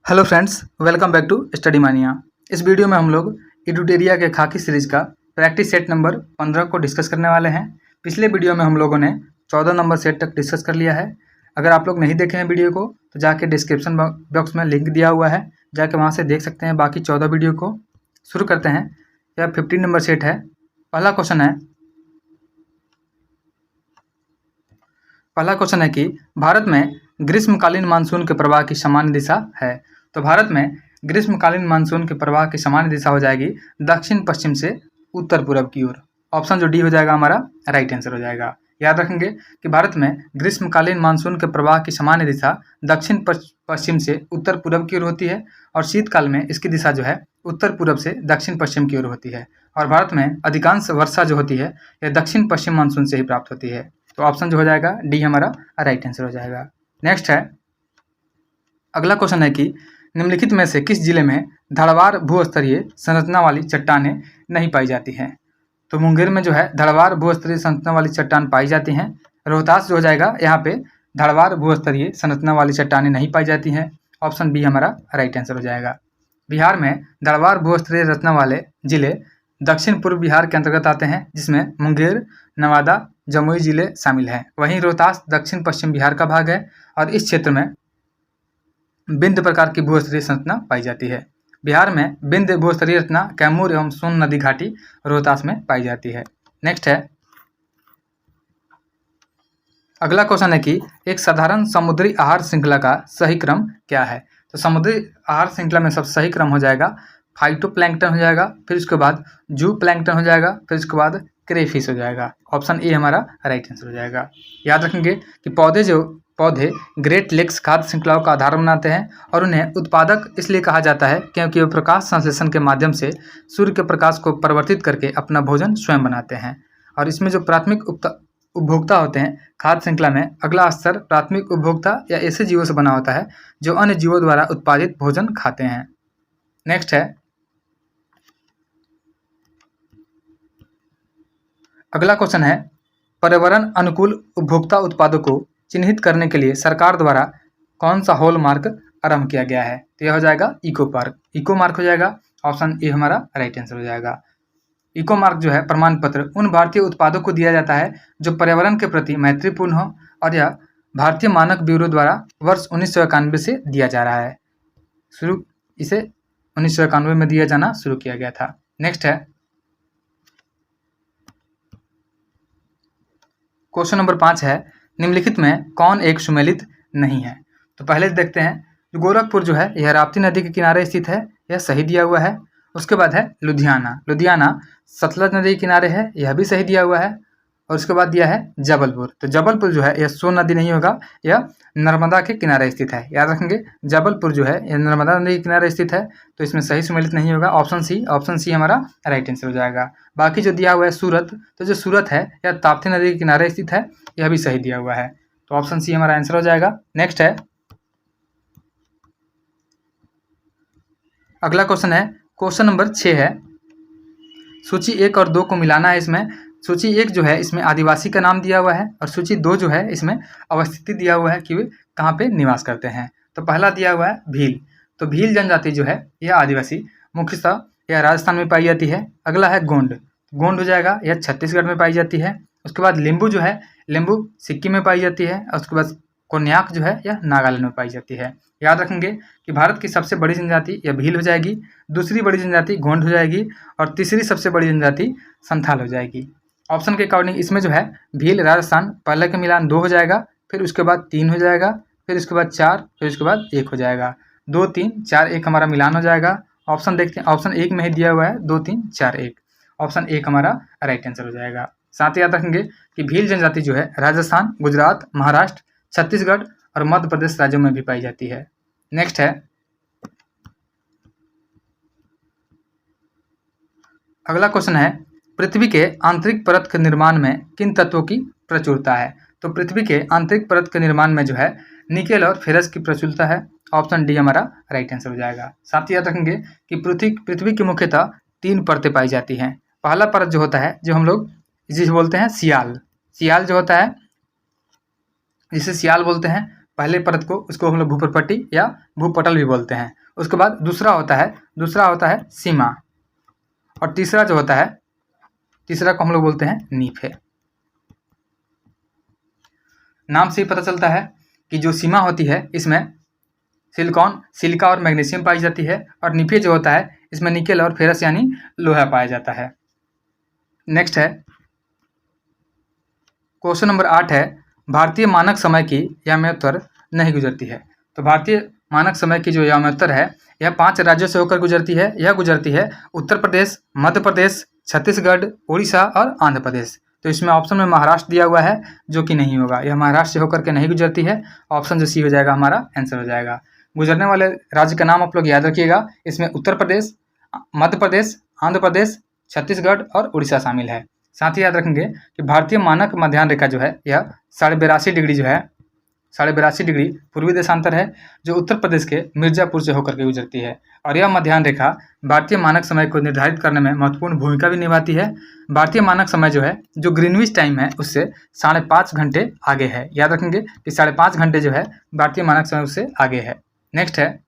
Hello friends, welcome back to Study Mania. इस video में हम लोग एडुटेरिया के खाकी सीरीज का प्रैक्टिस सेट नंबर 15 को डिस्कस करने वाले हैं। पिछले वीडियो में हम लोगों ने 14 नंबर सेट तक डिस्कस कर लिया है। अगर आप लोग नहीं देखे हैं वीडियो को तो जाके डिस्क्रिप्शन बॉक्स में लिंक दिया हुआ है, जाके वहाँ से देख सकते हैं बाकी 14 वीडियो को। शुरू करते हैं। यह 15 नंबर सेट है। पहला क्वेश्चन है कि भारत में ग्रीष्मकालीन मानसून के प्रवाह की सामान्य दिशा है। तो भारत में ग्रीष्मकालीन मानसून के प्रवाह की सामान्य दिशा हो जाएगी दक्षिण पश्चिम से उत्तर पूर्व की ओर। ऑप्शन जो डी हो जाएगा हमारा राइट आंसर हो जाएगा। याद रखेंगे कि भारत में ग्रीष्मकालीन मानसून के प्रवाह की सामान्य दिशा दक्षिण पश्चिम से उत्तर पूर्व की ओर होती है और शीतकाल में इसकी दिशा जो है उत्तर पूर्व से दक्षिण पश्चिम की ओर होती है। और भारत में अधिकांश वर्षा जो होती है यह दक्षिण पश्चिम मानसून से ही प्राप्त होती है। तो ऑप्शन जो हो जाएगा डी हमारा राइट आंसर हो जाएगा। नेक्स्ट है, अगला क्वेश्चन है कि निम्नलिखित में से किस जिले में धड़वार भूस्तरीय संरचना वाली चट्टानें नहीं पाई जाती हैं। तो मुंगेर में जो है धड़वार भूस्तरीय संरचना वाली चट्टान पाई जाती हैं। रोहतास जो हो जाएगा यहाँ पे धड़वार भूस्तरीय संरचना वाली चट्टानें नहीं पाई जाती हैं। ऑप्शन बी हमारा राइट आंसर हो जाएगा। बिहार में धड़वार भूस्तरीय रचना वाले जिले दक्षिण पूर्व बिहार के अंतर्गत आते हैं, जिसमें मुंगेर, नवादा, जमुई जिले शामिल हैं। वहीं रोहतास दक्षिण पश्चिम बिहार का भाग है और इस क्षेत्र में बिंद प्रकार की भूस्तरीय संरचना पाई जाती है। बिहार में बिंद भूस्तरीय रचना कैमूर एवं सोन नदी घाटी रोहतास में पाई जाती है। नेक्स्ट है, अगला क्वेश्चन है कि एक साधारण समुद्री आहार श्रृंखला का सही क्रम क्या है। तो समुद्री आहार श्रृंखला में सबसे सही क्रम हो जाएगा फाइटोप्लैंक्टन हो जाएगा, फिर उसके बाद जू प्लैंक्टन हो जाएगा, फिर उसके बाद क्रेफिश हो जाएगा। ऑप्शन ए हमारा राइट आंसर हो जाएगा। याद रखेंगे कि पौधे ग्रेट लेक्स खाद्य श्रृंखलाओं का आधार बनाते हैं और उन्हें उत्पादक इसलिए कहा जाता है क्योंकि वे प्रकाश संश्लेषण के माध्यम से सूर्य के प्रकाश को परिवर्तित करके अपना भोजन स्वयं बनाते हैं। और इसमें जो प्राथमिक उपभोक्ता होते हैं खाद्य श्रृंखला में, अगला स्तर प्राथमिक उपभोक्ता या ऐसे जीवों से बना होता है जो अन्य जीवों द्वारा उत्पादित भोजन खाते हैं। नेक्स्ट है, अगला क्वेश्चन है, पर्यावरण अनुकूल उपभोक्ता उत्पादों को चिन्हित करने के लिए सरकार द्वारा कौन सा हॉलमार्क आरंभ किया गया है। तो यह हो जाएगा इको मार्क हो जाएगा। ऑप्शन ए हमारा राइट आंसर हो जाएगा। इको मार्क जो है प्रमाण पत्र उन भारतीय उत्पादों को दिया जाता है जो पर्यावरण के प्रति मैत्रीपूर्ण हो और यह भारतीय मानक ब्यूरो द्वारा वर्ष 1991 से दिया जा रहा है। इसे 1991 में दिया जाना शुरू किया गया था। नेक्स्ट है, क्वेश्चन नंबर 5 है, निम्नलिखित में कौन एक सुमेलित नहीं है। तो पहले देखते हैं, गोरखपुर जो है यह राप्ती नदी के किनारे स्थित है, यह सही दिया हुआ है। उसके बाद है लुधियाना सतलज नदी के किनारे है, यह भी सही दिया हुआ है। और उसके बाद दिया है जबलपुर। तो जबलपुर जो है यह सोन नदी नहीं होगा, यह नर्मदा के किनारे स्थित है। याद रखेंगे जबलपुर जो है यह नर्मदा नदी के किनारे स्थित है, तो इसमें सही सुमेलित नहीं होगा। ऑप्शन सी हमारा राइट आंसर हो जाएगा। बाकी जो दिया हुआ है सूरत, तो जो सूरत है यह ताप्ती नदी के किनारे स्थित है, यह भी सही दिया हुआ है। तो ऑप्शन सी हमारा आंसर हो जाएगा। नेक्स्ट है, अगला क्वेश्चन है, क्वेश्चन नंबर 6 है, सूची 1 और 2 को मिलाना है। इसमें सूची 1 जो है इसमें आदिवासी का नाम दिया हुआ है और सूची 2 जो है इसमें अवस्थिति दिया हुआ है कि वे कहाँ पे निवास करते हैं। तो पहला दिया हुआ है भील। तो भील जनजाति जो है यह आदिवासी मुख्यतः यह राजस्थान में पाई जाती है। अगला है गोंड हो जाएगा, यह छत्तीसगढ़ में पाई जाती है। उसके बाद लिंबू जो है लिंबू सिक्किम में पाई जाती है। और उसके बाद कोन्याक जो है यह नागालैंड में पाई जाती है। याद रखेंगे कि भारत की सबसे बड़ी जनजाति यह भील हो जाएगी, दूसरी बड़ी जनजाति गोंड हो जाएगी और तीसरी सबसे बड़ी जनजाति संथाल हो जाएगी। ऑप्शन के अकॉर्डिंग इसमें जो है भील राजस्थान पहले का मिलान 2 हो जाएगा, फिर उसके बाद 3 हो जाएगा, फिर उसके बाद 4, फिर उसके बाद 1 हो जाएगा। 2, 3, 4, 1 हमारा मिलान हो जाएगा। ऑप्शन देखते हैं, ऑप्शन 1 में ही दिया हुआ है 2, 3, 4, 1। ऑप्शन 1 हमारा राइट आंसर हो जाएगा। साथ ही याद रखेंगे कि भील जनजाति जो है राजस्थान, गुजरात, महाराष्ट्र, छत्तीसगढ़ और मध्य प्रदेश राज्यों में भी पाई जाती है। नेक्स्ट है, अगला क्वेश्चन है, पृथ्वी के आंतरिक परत के निर्माण में किन तत्वों की प्रचुरता है। तो पृथ्वी के आंतरिक परत के निर्माण में जो है निकेल और फेरस की प्रचुरता है। ऑप्शन डी हमारा राइट आंसर हो जाएगा। साथ ही याद रखेंगे कि पृथ्वी की मुख्यतः 3 परतें पाई जाती हैं। पहला परत जो होता है जो हम लोग जिसे बोलते हैं सियाल जो होता है, जिसे सियाल बोलते हैं। पहले परत को उसको हम लोग भूप्रपट्टी या भूपटल भी बोलते हैं। उसके बाद दूसरा होता है सीमा, और तीसरा को हम लोग बोलते हैं नीफ है। नाम से ही पता चलता है कि जो सीमा होती है इसमें सिलिका और मैग्नीशियम पाई जाती है, और नीफे जो होता है इसमें निकेल और फेरस यानी लोहा पाया जाता है। नेक्स्ट है क्वेश्चन नंबर 8 है, भारतीय मानक समय की याम्योत्तर नहीं गुजरती है। तो भारतीय मानक समय की जो याम्योत्तर है यह 5 राज्यों से होकर गुजरती है। यह गुजरती है उत्तर प्रदेश, मध्य प्रदेश, छत्तीसगढ़, उड़ीसा और आंध्र प्रदेश। तो इसमें ऑप्शन में महाराष्ट्र दिया हुआ है, जो कि नहीं होगा, यह महाराष्ट्र से होकर के नहीं गुजरती है। ऑप्शन जो सी हो जाएगा हमारा आंसर हो जाएगा। गुजरने वाले राज्य का नाम आप लोग याद रखिएगा, इसमें उत्तर प्रदेश, मध्य प्रदेश, आंध्र प्रदेश, छत्तीसगढ़ और उड़ीसा शामिल है। साथ ही याद रखेंगे कि भारतीय मानक मध्याह्न रेखा जो है यह 82.5 डिग्री जो है 82.5 डिग्री पूर्वी देशांतर है, जो उत्तर प्रदेश के मिर्जापुर से होकर के गुजरती है। और यह मध्याह्न रेखा भारतीय मानक समय को निर्धारित करने में महत्वपूर्ण भूमिका भी निभाती है। भारतीय मानक समय जो है, जो ग्रीनविच टाइम है, उससे 5.5 घंटे आगे है। याद रखेंगे कि 5.5 घंटे जो है भारतीय मानक समय उससे आगे है। नेक्स्ट है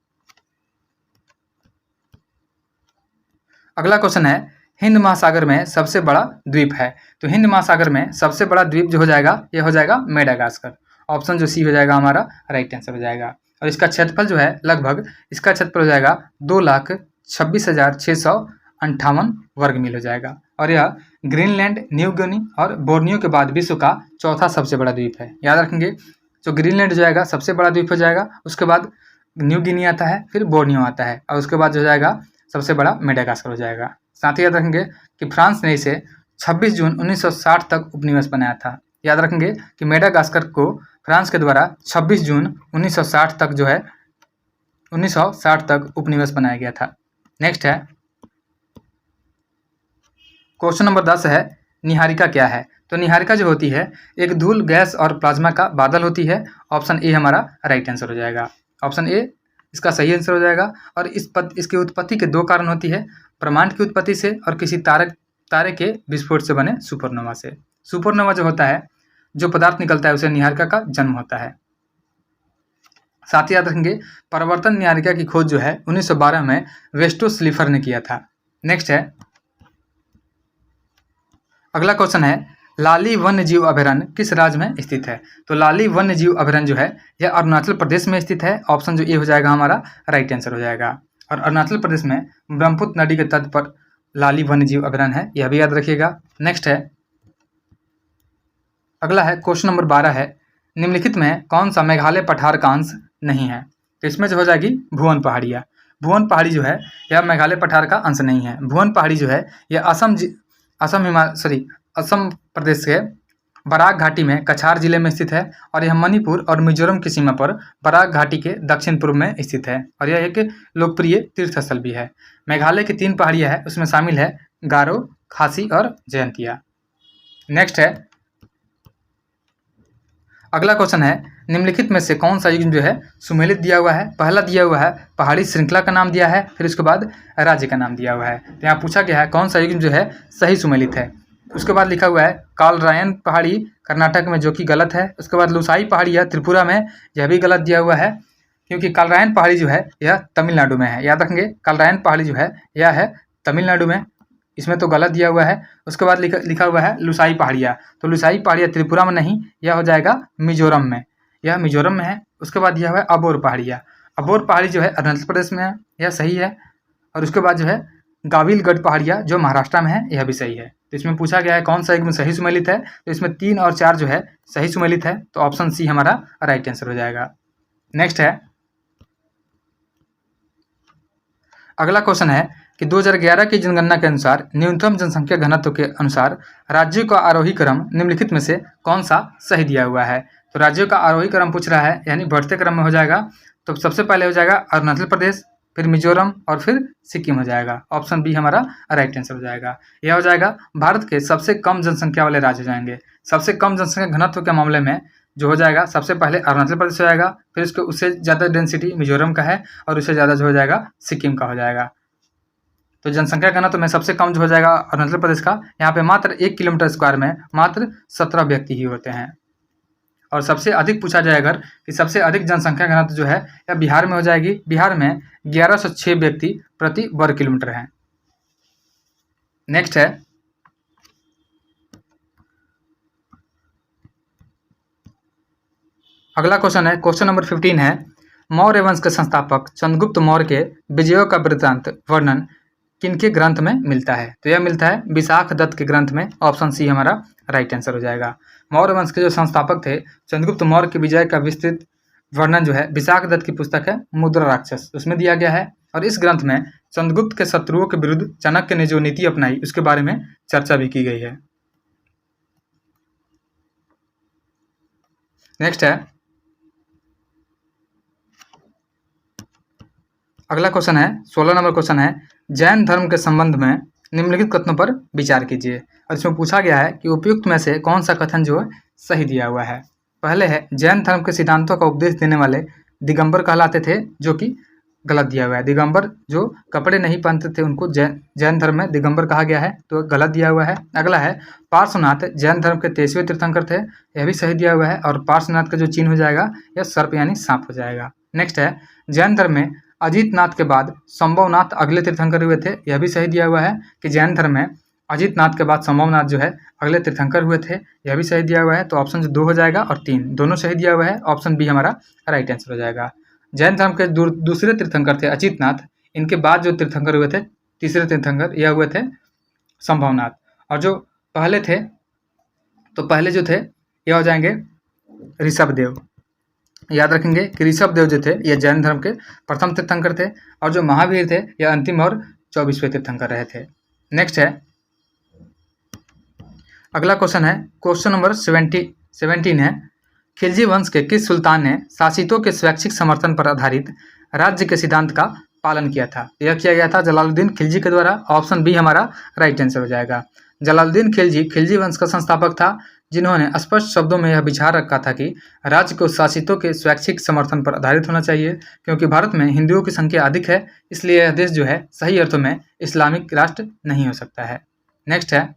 अगला क्वेश्चन है, हिंद महासागर में सबसे बड़ा द्वीप है। तो हिंद महासागर में सबसे बड़ा द्वीप जो हो जाएगा यह हो जाएगा मेडागास्कर। ऑप्शन जो सी हो जाएगा हमारा राइट आंसर हो जाएगा। और इसका क्षेत्रफल जो है लगभग इसका क्षेत्रफल हो जाएगा 2,26,658 वर्ग मील हो जाएगा। और यह ग्रीनलैंड, न्यू गिनी और बोर्नियो के बाद विश्व का चौथा सबसे बड़ा द्वीप है। याद रखेंगे, जो ग्रीनलैंड जो जाएगा सबसे बड़ा द्वीप हो जाएगा, उसके बाद न्यू गिनी आता है, फिर बोर्नियो आता है, और उसके बाद जो जाएगा सबसे बड़ा मेडागास्कर हो जाएगा। साथ ही याद रखेंगे कि फ्रांस ने इसे 26 जून 1960 तक उपनिवेश बनाया था। याद रखेंगे कि मेडागास्कर को फ्रांस के द्वारा 26 जून 1960 तक जो है 1960 तक उपनिवेश बनाया गया था। नेक्स्ट है क्वेश्चन नंबर 10 है, निहारिका क्या है। तो निहारिका जो होती है एक धूल, गैस और प्लाज्मा का बादल होती है। ऑप्शन ए हमारा राइट आंसर हो जाएगा। ऑप्शन ए इसका सही आंसर हो जाएगा। और इसकी उत्पत्ति के 2 कारण होती है, ब्रह्मांड की उत्पत्ति से और किसी तारे के विस्फोट से बने सुपरनोवा से। सुपरनोवा जो होता है, जो पदार्थ निकलता है, उसे निहारिका का जन्म होता है। साथ ही याद रखेंगे परावर्तन निहारिका की खोज जो है 1912 में वेस्टो स्लीफर ने किया था। नेक्स्ट है अगला क्वेश्चन है, लाली वन्य जीव अभयारण्य किस राज्य में स्थित है। तो लाली वन्य जीव अभयारण्य जो है यह अरुणाचल प्रदेश में स्थित है। ऑप्शन जो ए हो जाएगा हमारा राइट आंसर हो जाएगा। और अरुणाचल प्रदेश में ब्रह्मपुत्र नदी के तट पर लाली वन्य जीव अभयारण्य है, यह भी याद रखिएगा। नेक्स्ट है अगला है क्वेश्चन नंबर 12 है, निम्नलिखित में कौन सा मेघालय पठार का अंश नहीं है। तो इसमें जो हो जाएगी भुवन पहाड़ियाँ। भुवन पहाड़ी जो है यह मेघालय पठार का अंश नहीं है। भुवन पहाड़ी जो है यह असम प्रदेश के बराक घाटी में कछार जिले में स्थित है। और यह मणिपुर और मिजोरम की सीमा पर बराक घाटी के दक्षिण पूर्व में स्थित है। और यह एक लोकप्रिय तीर्थ स्थल भी है। मेघालय की 3 पहाड़ियाँ हैं, उसमें शामिल है गारो, खासी और जयंतिया। नेक्स्ट है अगला क्वेश्चन है, निम्नलिखित में से कौन सा युग्म जो है सुमेलित दिया हुआ है। पहला दिया हुआ है पहाड़ी श्रृंखला का नाम दिया है, फिर उसके बाद राज्य का नाम दिया हुआ है। तो यहाँ पूछा गया है कौन सा युग्म जो है सही सुमेलित है। उसके बाद लिखा हुआ है कालरायन पहाड़ी कर्नाटक में, जो कि गलत है। उसके बाद लुसाई पहाड़ी है त्रिपुरा में, यह भी गलत दिया हुआ है, क्योंकि कालरायन पहाड़ी जो है यह तमिलनाडु में है। याद रखेंगे कालरायन पहाड़ी जो है यह है तमिलनाडु में, इसमें तो गलत दिया हुआ है। उसके बाद लिखा हुआ है लुसाई पहाड़ियाँ, तो लुसाई पहाड़ियाँ त्रिपुरा में नहीं, यह हो जाएगा मिजोरम में, यह मिजोरम में है। उसके बाद दिया हुआ है अबोर पहाड़ियाँ, अबोर पहाड़ी जो है अरुणाचल प्रदेश में है, यह सही है। और उसके बाद जो है गाविलगढ़ पहाड़ियाँ जो महाराष्ट्र में है, यह भी सही है। तो इसमें पूछा गया है कौन सा युग्म सही सुमेलित है। तो इसमें 3 और 4 जो है सही सुमेलित है, तो ऑप्शन सी हमारा राइट आंसर हो जाएगा। नेक्स्ट है अगला क्वेश्चन है कि 2011 की जनगणना के अनुसार न्यूनतम जनसंख्या घनत्व के अनुसार राज्यों का आरोही क्रम निम्नलिखित में से कौन सा सही दिया हुआ है। तो राज्यों का आरोही क्रम पूछ रहा है, यानी बढ़ते क्रम में हो जाएगा। तो सबसे पहले हो जाएगा अरुणाचल प्रदेश, फिर मिजोरम और फिर सिक्किम हो जाएगा। ऑप्शन बी हमारा राइट आंसर हो जाएगा। यह हो जाएगा भारत के सबसे कम जनसंख्या वाले राज्य हो जाएंगे। सबसे कम जनसंख्या घनत्व के मामले में जो हो जाएगा सबसे पहले अरुणाचल प्रदेश हो जाएगा, फिर उससे ज़्यादा डेंसिटी मिजोरम का है, और उससे ज़्यादा जो हो जाएगा सिक्किम का हो जाएगा। तो जनसंख्या घनत्व में सबसे कम जो हो जाएगा अरुणाचल प्रदेश का। यहाँ पे मात्र 1 किलोमीटर स्क्वायर में मात्र 17 व्यक्ति ही होते हैं। और सबसे अधिक पूछा जाए अगर कि सबसे अधिक जनसंख्या घनत्व जो है यह बिहार में हो जाएगी। बिहार में 1106 व्यक्ति प्रति वर्ग किलोमीटर हैं। नेक्स्ट है अगला क्वेश्चन है, क्वेश्चन नंबर 15 है, मौर्य वंश के संस्थापक चंद्रगुप्त मौर्य के विजयों का वृत्तांत वर्णन किनके ग्रंथ में मिलता है? तो यह मिलता है विशाख दत्त के ग्रंथ में। ऑप्शन सी हमारा राइट आंसर हो जाएगा। मौर्य वंश के जो संस्थापक थे चंद्रगुप्त मौर्य के विजय का विस्तृत वर्णन जो है विशाख दत्त की पुस्तक है मुद्रा राक्षस, उसमें दिया गया है। और इस ग्रंथ में चंद्रगुप्त के शत्रुओं के विरुद्ध चाणक्य ने जो नीति अपनाई उसके बारे में चर्चा भी की गई है। नेक्स्ट है अगला क्वेश्चन है, 16 नंबर क्वेश्चन है, जैन धर्म के संबंध में निम्नलिखित कथनों पर विचार कीजिए। और इसमें पूछा गया है कि उपयुक्त में से कौन सा कथन जो है सही दिया हुआ है। पहले है, जैन धर्म के सिद्धांतों का उपदेश देने वाले दिगंबर कहलाते थे, जो कि गलत दिया हुआ है। दिगंबर जो कपड़े नहीं पहनते थे उनको जैन धर्म में दिगंबर कहा गया है, तो गलत दिया हुआ है। अगला है, पार्श्वनाथ जैन धर्म के 23वें तीर्थंकर थे, यह भी सही दिया हुआ है। और पार्श्वनाथ का जो चिन्ह हो जाएगा यह सर्प यानी सांप हो जाएगा। नेक्स्ट है, जैन धर्म में अजितनाथ के बाद संभवनाथ अगले तीर्थंकर हुए थे, यह भी सही दिया हुआ है कि जैन धर्म में अजितनाथ के बाद संभवनाथ जो है अगले तीर्थंकर हुए थे, यह भी सही दिया हुआ है। तो ऑप्शन जो 2 हो जाएगा और 3 दोनों सही दिया हुआ है। ऑप्शन बी हमारा राइट आंसर हो जाएगा। जैन धर्म के दूसरे तीर्थंकर थे अजितनाथ, इनके बाद जो तीर्थंकर हुए थे तीसरे तीर्थंकर यह हुए थे संभवनाथ। और जो पहले थे तो पहले जो थे यह हो जाएंगे ऋषभदेव। याद रखेंगे कि ऋषभदेव जो थे यह जैन धर्म के प्रथम तीर्थंकर थे, और जो महावीर थे यह अंतिम और 24वें तीर्थंकर रहे थे। नेक्स्ट है अगला क्वेश्चन है, क्वेश्चन नंबर 17 है, खिलजी वंश के किस सुल्तान ने शासितों के स्वैच्छिक समर्थन पर आधारित राज्य के सिद्धांत का पालन किया था? यह किया गया था जलालुद्दीन खिलजी के द्वारा। ऑप्शन बी हमारा राइट आंसर हो जाएगा। जलालुद्दीन खिलजी खिलजी वंश का संस्थापक था, जिन्होंने स्पष्ट शब्दों में यह विचार रखा था कि राज्य को शासितों के स्वैच्छिक समर्थन पर आधारित होना चाहिए। क्योंकि भारत में हिंदुओं की संख्या अधिक है, इसलिए यह देश जो है सही अर्थों में इस्लामिक राष्ट्र नहीं हो सकता है। नेक्स्ट है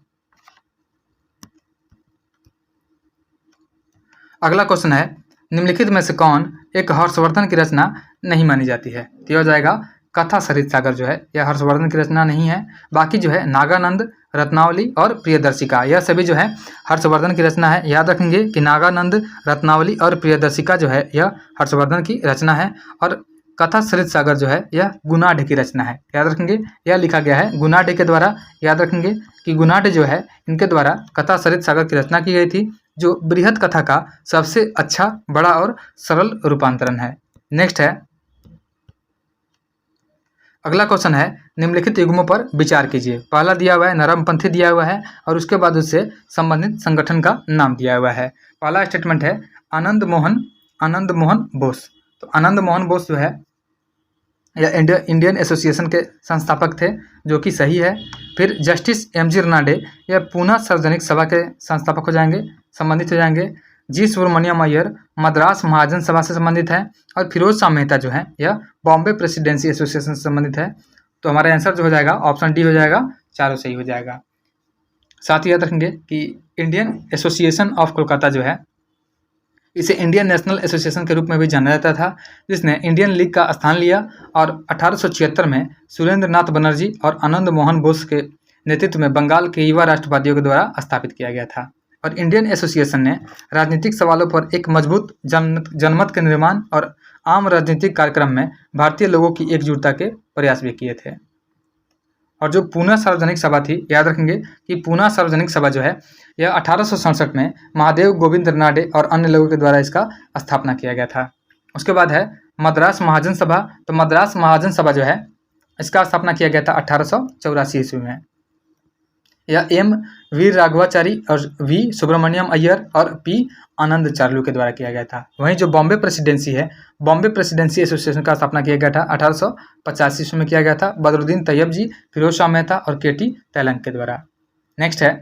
अगला क्वेश्चन है, निम्नलिखित में से कौन एक हर्षवर्धन की रचना नहीं मानी जाती है? तो यह हो जाएगा कथा सरित सागर जो है यह हर्षवर्धन की रचना नहीं है। बाकी जो है नागानंद, रत्नावली और प्रियदर्शिका यह सभी जो है हर्षवर्धन की रचना है। याद रखेंगे कि नागानंद, रत्नावली और प्रियदर्शिका जो है यह हर्षवर्धन की रचना है, और कथा सरित सागर जो है यह गुनाढ की रचना है। याद रखेंगे यह लिखा गया है गुनाढ के द्वारा। याद रखेंगे कि गुनाढ जो है इनके द्वारा कथा सरित सागर की रचना की गई थी, जो बृहद कथा का सबसे अच्छा, बड़ा और सरल रूपांतरण है। नेक्स्ट है अगला क्वेश्चन है, निम्नलिखित युग्मों पर विचार कीजिए। पहला दिया हुआ है नरमपंथी दिया हुआ है, और उसके बाद उससे संबंधित संगठन का नाम दिया हुआ है। पहला स्टेटमेंट है आनंद मोहन बोस। तो आनंद मोहन बोस जो है या इंडियन एसोसिएशन के संस्थापक थे, जो कि सही है। फिर जस्टिस एमजी रनाडे यह पूना सार्वजनिक सभा के संस्थापक हो जाएंगे, संबंधित हो जाएंगे। जी सुब्रमण्यम अय्यर मद्रास महाजन सभा से संबंधित है, और फिरोज शाह मेहता जो है यह बॉम्बे प्रेसिडेंसी एसोसिएशन से संबंधित है। तो हमारा आंसर जो हो जाएगा ऑप्शन डी हो जाएगा, चारों सही हो जाएगा। साथ ही याद रखेंगे कि इंडियन एसोसिएशन ऑफ कोलकाता जो है इसे इंडियन नेशनल एसोसिएशन के रूप में भी जाना जाता था, जिसने इंडियन लीग का स्थान लिया, और 1876 में सुरेंद्र नाथ बनर्जी और आनंद मोहन बोस के नेतृत्व में बंगाल के युवा राष्ट्रवादियों के द्वारा स्थापित किया गया था। और इंडियन एसोसिएशन ने राजनीतिक सवालों पर एक मजबूत जनमत के निर्माण और आम राजनीतिक कार्यक्रम में भारतीय लोगों की एकजुटता के प्रयास भी किए थे। और जो पूना सार्वजनिक सभा थी, याद रखेंगे कि पूना सार्वजनिक सभा जो है यह 1867 में महादेव गोविंद रनाडे और अन्य लोगों के द्वारा इसका स्थापना किया गया था। उसके बाद है मद्रास महाजन सभा। तो मद्रास महाजन सभा जो है इसका स्थापना किया गया था 1884 ईस्वी में। यह एम वीर राघवाचारी और वी सुब्रमण्यम अय्यर और पी आनंद चार्लू के द्वारा किया गया था। वहीं जो बॉम्बे प्रेसिडेंसी है, बॉम्बे प्रेसिडेंसी एसोसिएशन का स्थापना किया गया था 1885 ईस्वी में किया गया था बदरुद्दीन तैयब जी, फिरोज शाह मेहता और केटी तैलंग के द्वारा। नेक्स्ट है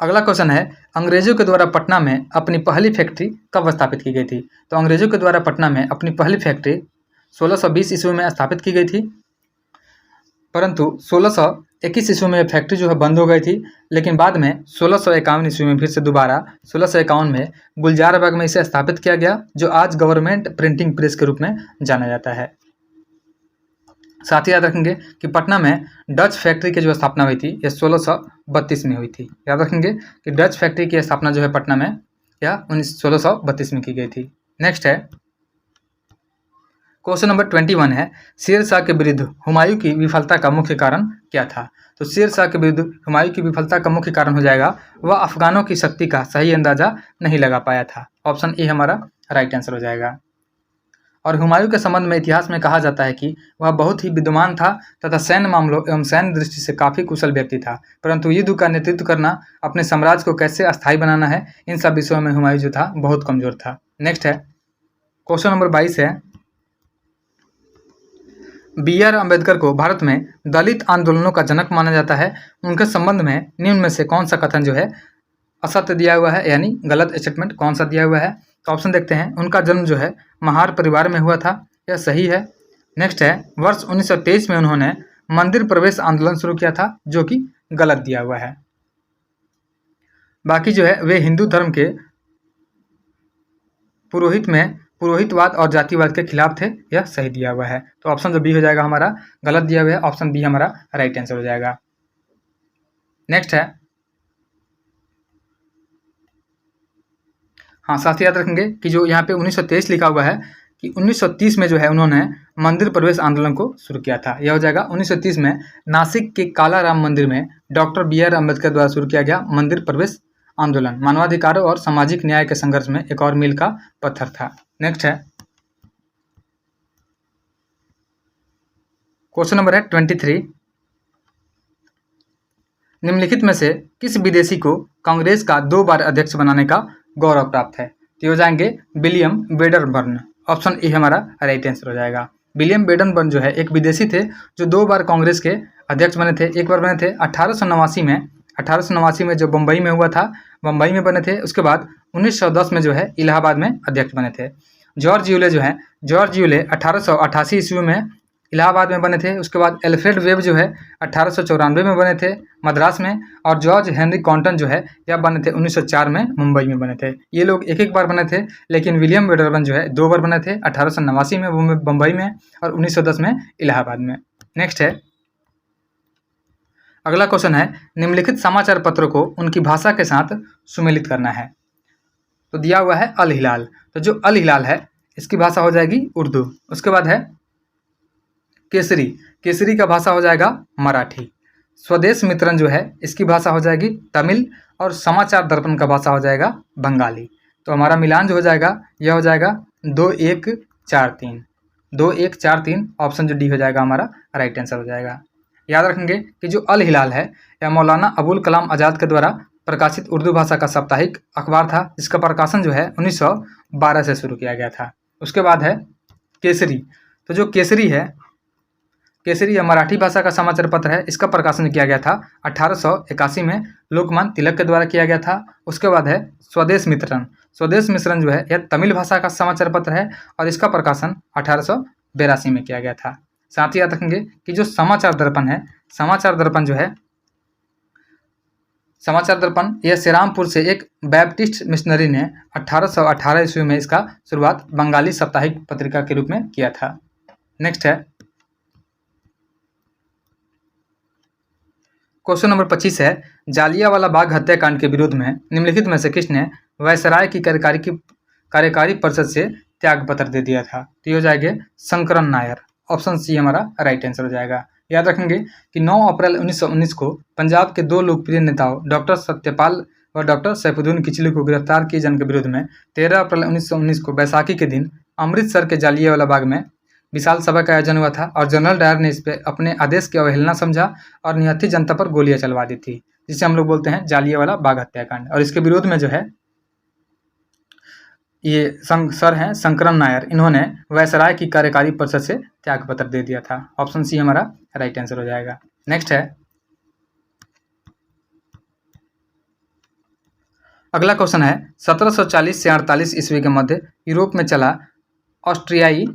अगला क्वेश्चन है, अंग्रेजों के द्वारा पटना में अपनी पहली फैक्ट्री कब स्थापित की गई थी? तो अंग्रेजों के द्वारा पटना में अपनी पहली फैक्ट्री 1620 ईस्वी में स्थापित की गई थी, परंतु 21 ईस्वी में फैक्ट्री जो है बंद हो गई थी, लेकिन बाद में 1651 ईस्वी में फिर से दोबारा 1651 में गुलजार बाग में इसे स्थापित किया गया, जो आज गवर्नमेंट प्रिंटिंग प्रेस के रूप में जाना जाता है। साथ ही याद रखेंगे कि पटना में डच फैक्ट्री की जो स्थापना हुई थी यह 1632 में हुई थी। याद रखेंगे कि डच फैक्ट्री की स्थापना जो है पटना में यह 1632 में की गई थी। नेक्स्ट है क्वेश्चन नंबर 21 है, शेर शाह के विरुद्ध हुमायूं की विफलता का मुख्य कारण क्या था? तो शेर शाह के विरुद्ध हुमायूं की विफलता का मुख्य कारण हो जाएगा वह अफगानों की शक्ति का सही अंदाजा नहीं लगा पाया था। ऑप्शन ए हमारा राइट आंसर हो जाएगा। और हुमायूं के संबंध में इतिहास में कहा जाता है कि वह बहुत ही विद्वान था तथा सैन्य मामलों एवं सैन्य दृष्टि से काफ़ी कुशल व्यक्ति था, परंतु युद्ध का नेतृत्व करना, अपने साम्राज्य को कैसे अस्थायी बनाना है, इन सब विषयों में हुमायूं जो था बहुत कमजोर था। नेक्स्ट है क्वेश्चन नंबर 22 है, BR अम्बेडकर को भारत में दलित आंदोलनों का जनक माना जाता है। उनके संबंध में निम्न में से कौन सा कथन जो है असत्य दिया हुआ है, यानी गलत स्टेटमेंट कौन सा दिया हुआ है? तो ऑप्शन देखते हैं। उनका जन्म जो है महार परिवार में हुआ था, यह सही है। नेक्स्ट है वर्ष 1923 में उन्होंने मंदिर प्रवेश आंदोलन शुरू किया था, जो कि गलत दिया हुआ है। बाकी जो है वे हिंदू धर्म के पुरोहितवाद और जातिवाद के खिलाफ थे, यह सही दिया हुआ है। तो ऑप्शन जो बी हो जाएगा हमारा गलत दिया हुआ है, ऑप्शन बी हमारा राइट आंसर हो जाएगा। नेक्स्ट है, हाँ साथ ही याद रखेंगे कि जो यहाँ पे 1923 लिखा हुआ है कि 1930 में जो है उन्होंने मंदिर प्रवेश आंदोलन को शुरू किया था। यह हो जाएगा 1930 में नासिक के काला राम मंदिर में डॉक्टर BR अम्बेडकर द्वारा शुरू किया गया मंदिर प्रवेश आंदोलन मानवाधिकारों और सामाजिक न्याय के संघर्ष में एक और मील का पत्थर था। नेक्स्ट है क्वेश्चन नंबर है 23, निम्नलिखित में से किस विदेशी को कांग्रेस का 2 बार अध्यक्ष बनाने का गौरव प्राप्त है? तो हो जाएंगे विलियम वेडरबर्न। ऑप्शन ए हमारा राइट आंसर हो जाएगा। विलियम वेडरबर्न जो है एक विदेशी थे जो 2 बार कांग्रेस के अध्यक्ष बने थे। एक बार बने थे 1889 में जो बम्बई में हुआ था, बम्बई में बने थे। उसके बाद 1910 में जो है इलाहाबाद में अध्यक्ष बने थे। जॉर्ज यूले 1888 ईस्वी में इलाहाबाद में बने थे। उसके बाद एल्फ्रेड वेब जो है 1894 में बने थे मद्रास में, और जॉर्ज हेनरी कॉन्टन जो है यह बने थे 1904 में मुंबई में बने थे। ये लोग एक बार बने थे, लेकिन विलियम वेडरबर्न जो है 2 बार बने थे, 1889 में बम्बई में और 1910 में इलाहाबाद में। नेक्स्ट है अगला क्वेश्चन है, निम्नलिखित समाचार पत्रों को उनकी भाषा के साथ सुमेलित करना है। तो दिया हुआ है अल हिलाल, तो जो अल हिलाल है इसकी भाषा हो जाएगी उर्दू। उसके बाद है केसरी का भाषा हो जाएगा मराठी। स्वदेश मित्रन जो है इसकी भाषा हो जाएगी तमिल, और समाचार दर्पण का भाषा हो जाएगा बंगाली। तो हमारा मिलान जो हो जाएगा यह हो जाएगा 2143। ऑप्शन जो डी हो जाएगा हमारा राइट आंसर हो जाएगा। याद रखेंगे कि जो अल हिलाल है यह मौलाना अबुल कलाम आज़ाद के द्वारा प्रकाशित उर्दू भाषा का साप्ताहिक अखबार था, जिसका प्रकाशन जो है 1912 से शुरू किया गया था। उसके बाद है केसरी। तो जो केसरी यह मराठी भाषा का समाचार पत्र है। इसका प्रकाशन किया गया था 1881 में लोकमान्य तिलक के द्वारा किया गया था। उसके बाद है स्वदेश मित्रन जो है यह तमिल भाषा का समाचार पत्र है, और इसका प्रकाशन 1882 में किया गया था। साथ ही याद रखेंगे कि जो समाचार दर्पण यह श्रीरामपुर से एक बैप्टिस्ट मिशनरी ने 1818 ईस्वी में इसका शुरुआत बंगाली साप्ताहिक पत्रिका के रूप में किया था। नेक्स्ट है क्वेश्चन नंबर 25 है, जालियांवाला बाग हत्याकांड के विरोध में निम्नलिखित में से किसने वायसराय की कार्यकारी परिषद से त्याग पत्र दे दिया था? तो ये हो जाएंगे शंकरन नायर। ऑप्शन सी हमारा राइट आंसर हो जाएगा। याद रखेंगे कि 9 अप्रैल 1919 को पंजाब के 2 लोकप्रिय नेताओं डॉक्टर सत्यपाल व डॉक्टर सैफुद्दीन किचलू को गिरफ्तार किए जाने के विरोध में 13 अप्रैल 1919 को बैसाखी के दिन अमृतसर के जालियांवाला बाग में विशाल सभा का आयोजन हुआ था, और जनरल डायर ने इस पर अपने आदेश की अवहेलना समझा और निहत्थी जनता पर गोलियां चलवा दी थी, जिसे हम लोग बोलते हैं जालियांवाला बाग हत्याकांड। और इसके विरोध में जो है ये सर हैं शंकरन नायर, इन्होंने वायसराय की कार्यकारी परिषद से त्याग पत्र दे दिया था। ऑप्शन सी हमारा राइट आंसर हो जाएगा। नेक्स्ट है अगला क्वेश्चन है, 1740 से 48 ईस्वी के मध्य यूरोप में चला ऑस्ट्रियाई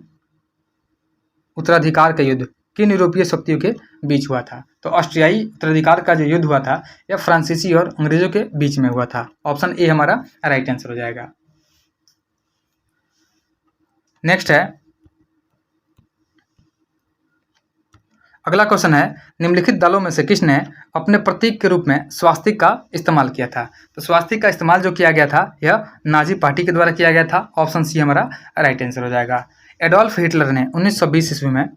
उत्तराधिकार का युद्ध किन यूरोपीय शक्तियों के बीच हुआ था? तो ऑस्ट्रियाई उत्तराधिकार का जो युद्ध हुआ था यह फ्रांसीसी और अंग्रेजों के बीच में हुआ था। ऑप्शन ए हमारा राइट आंसर हो जाएगा। नेक्स्ट है, अगला क्वेश्चन है, निम्नलिखित दलों में से किसने अपने प्रतीक के रूप में स्वास्तिक का इस्तेमाल किया था? तो स्वास्तिक का इस्तेमाल जो किया गया था यह नाजी पार्टी के द्वारा किया गया था। ऑप्शन सी हमारा राइट आंसर हो जाएगा। एडोल्फ हिटलर ने 1920 ईस्वी में,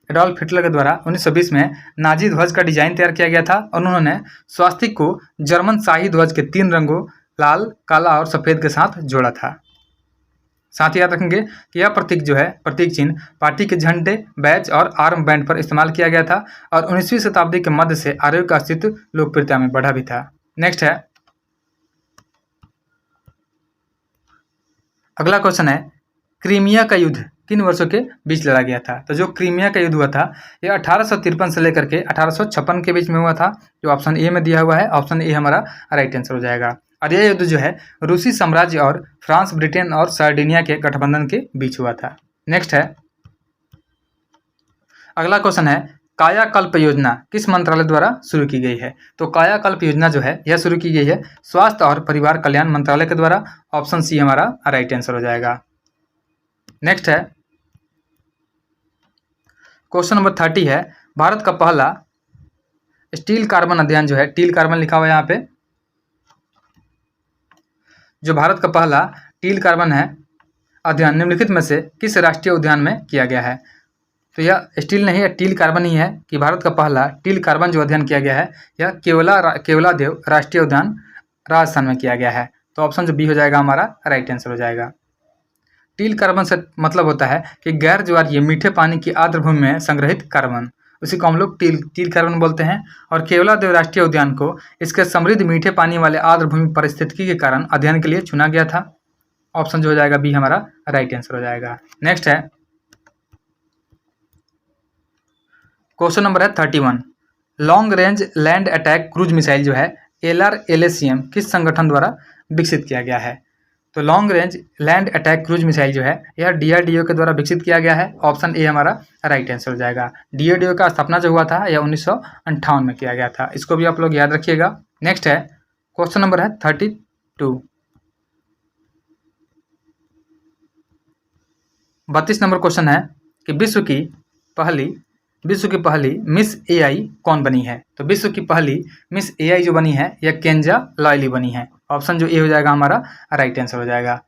एडोल्फ हिटलर के द्वारा 1920 में नाजी ध्वज का डिजाइन तैयार किया गया था और उन्होंने स्वास्तिक को जर्मन शाही ध्वज के 3 रंगों लाल, काला और सफ़ेद के साथ जोड़ा था। साथ ही याद रखेंगे कि यह प्रतीक जो है, प्रतीक चिन्ह पार्टी के झंडे, बैच और आर्म बैंड पर इस्तेमाल किया गया था और 19वीं शताब्दी के मध्य से आरओ का अस्तित्व लोकप्रियता में बढ़ा भी था। नेक्स्ट है, अगला क्वेश्चन है, क्रीमिया का युद्ध किन वर्षों के बीच लड़ा गया था? तो जो क्रीमिया का युद्ध हुआ था यह 1853 से लेकर के 1856 के बीच में हुआ था, जो ऑप्शन ए में दिया हुआ है। ऑप्शन ए हमारा राइट आंसर हो जाएगा। और यह युद्ध जो है रूसी साम्राज्य और फ्रांस, ब्रिटेन और सार्डिनिया के गठबंधन के बीच हुआ था। नेक्स्ट है, अगला क्वेश्चन है, कायाकल्प योजना किस मंत्रालय द्वारा शुरू की गई है? तो कायाकल्प योजना जो है यह शुरू की गई है स्वास्थ्य और परिवार कल्याण मंत्रालय के द्वारा। ऑप्शन सी हमारा राइट आंसर हो जाएगा। नेक्स्ट है, क्वेश्चन नंबर 30 है, भारत का पहला स्टील कार्बन अध्ययन जो है, टील कार्बन लिखा हुआ है यहाँ पे, जो भारत का पहला टील कार्बन है अध्ययन निम्नलिखित में से किस राष्ट्रीय उद्यान में किया गया है? तो यह स्टील नहीं है, टील कार्बन ही है कि भारत का पहला टील कार्बन जो अध्ययन किया गया है यह केवलादेव राष्ट्रीय उद्यान राजस्थान में किया गया है। तो ऑप्शन जो बी हो जाएगा हमारा राइट आंसर हो जाएगा। टील कार्बन से मतलब होता है कि गैर ज्वारीय मीठे पानी की आर्द्र भूमि में संग्रहित कार्बन, उसी को हम लोग टील कार्बन बोलते हैं। और केवलादेव राष्ट्रीय उद्यान को इसके समृद्ध मीठे पानी वाले आर्द्र भूमि परिस्थितिकी के कारण अध्ययन के लिए चुना गया था। ऑप्शन जो हो जाएगा बी हमारा राइट आंसर हो जाएगा। नेक्स्ट है, क्वेश्चन नंबर है 31, long range land attack cruise missile जो है LRLACM किस संगठन द्वारा विकसित किया गया है? तो long range land attack cruise missile जो है यह DRDO के द्वारा विकसित किया गया है। ऑप्शन ए हमारा राइट आंसर हो जाएगा। DRDO का स्थापना जो हुआ था यह 1958 में किया गया था, इसको भी आप लोग याद रखिएगा। नेक्स्ट है, क्वेश्चन नंबर है 32, 32 नंबर क्वेश्चन है कि विश्व की पहली मिस AI कौन बनी है? तो विश्व की पहली मिस AI जो बनी है यह केंजा लॉयली बनी है। ऑप्शन जो ए हो जाएगा हमारा राइट आंसर हो जाएगा।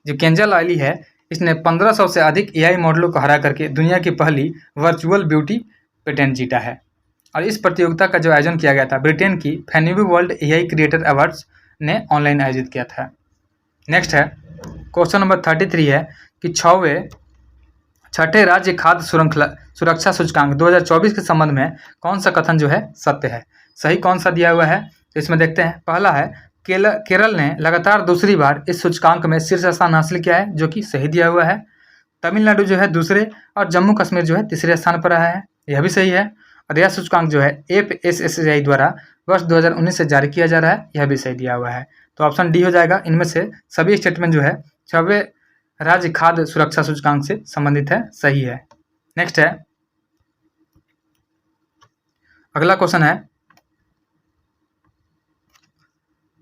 जो केंजा लॉयली है इसने 1500 से अधिक AI मॉडलों को हरा करके दुनिया की पहली वर्चुअल ब्यूटी पेटेंट जीता है। और इस प्रतियोगिता का जो आयोजन किया गया था ब्रिटेन की फैनिवी वर्ल्ड AI क्रिएटर अवार्ड्स ने ऑनलाइन आयोजित किया था। नेक्स्ट है, क्वेश्चन नंबर 33 है कि छठे राज्य खाद्य सुरक्षा सूचकांक 2024 के संबंध में कौन सा कथन जो है सत्य है? सही कौन सा दिया हुआ है तो इसमें देखते हैं। पहला है, केरल ने लगातार दूसरी बार इस सूचकांक में शीर्ष स्थान हासिल किया है, जो कि सही दिया हुआ है। तमिलनाडु जो है दूसरे और जम्मू कश्मीर जो है तीसरे स्थान पर रहा है, यह भी सही है। और यह सूचकांक जो है FSSAI द्वारा वर्ष 2019 से जारी किया जा रहा है, यह भी सही दिया हुआ है। तो ऑप्शन डी हो जाएगा। इनमें से सभी स्टेटमेंट जो है 6वें राज्य खाद्य सुरक्षा सूचकांक से संबंधित है, सही है। नेक्स्ट है, अगला क्वेश्चन है,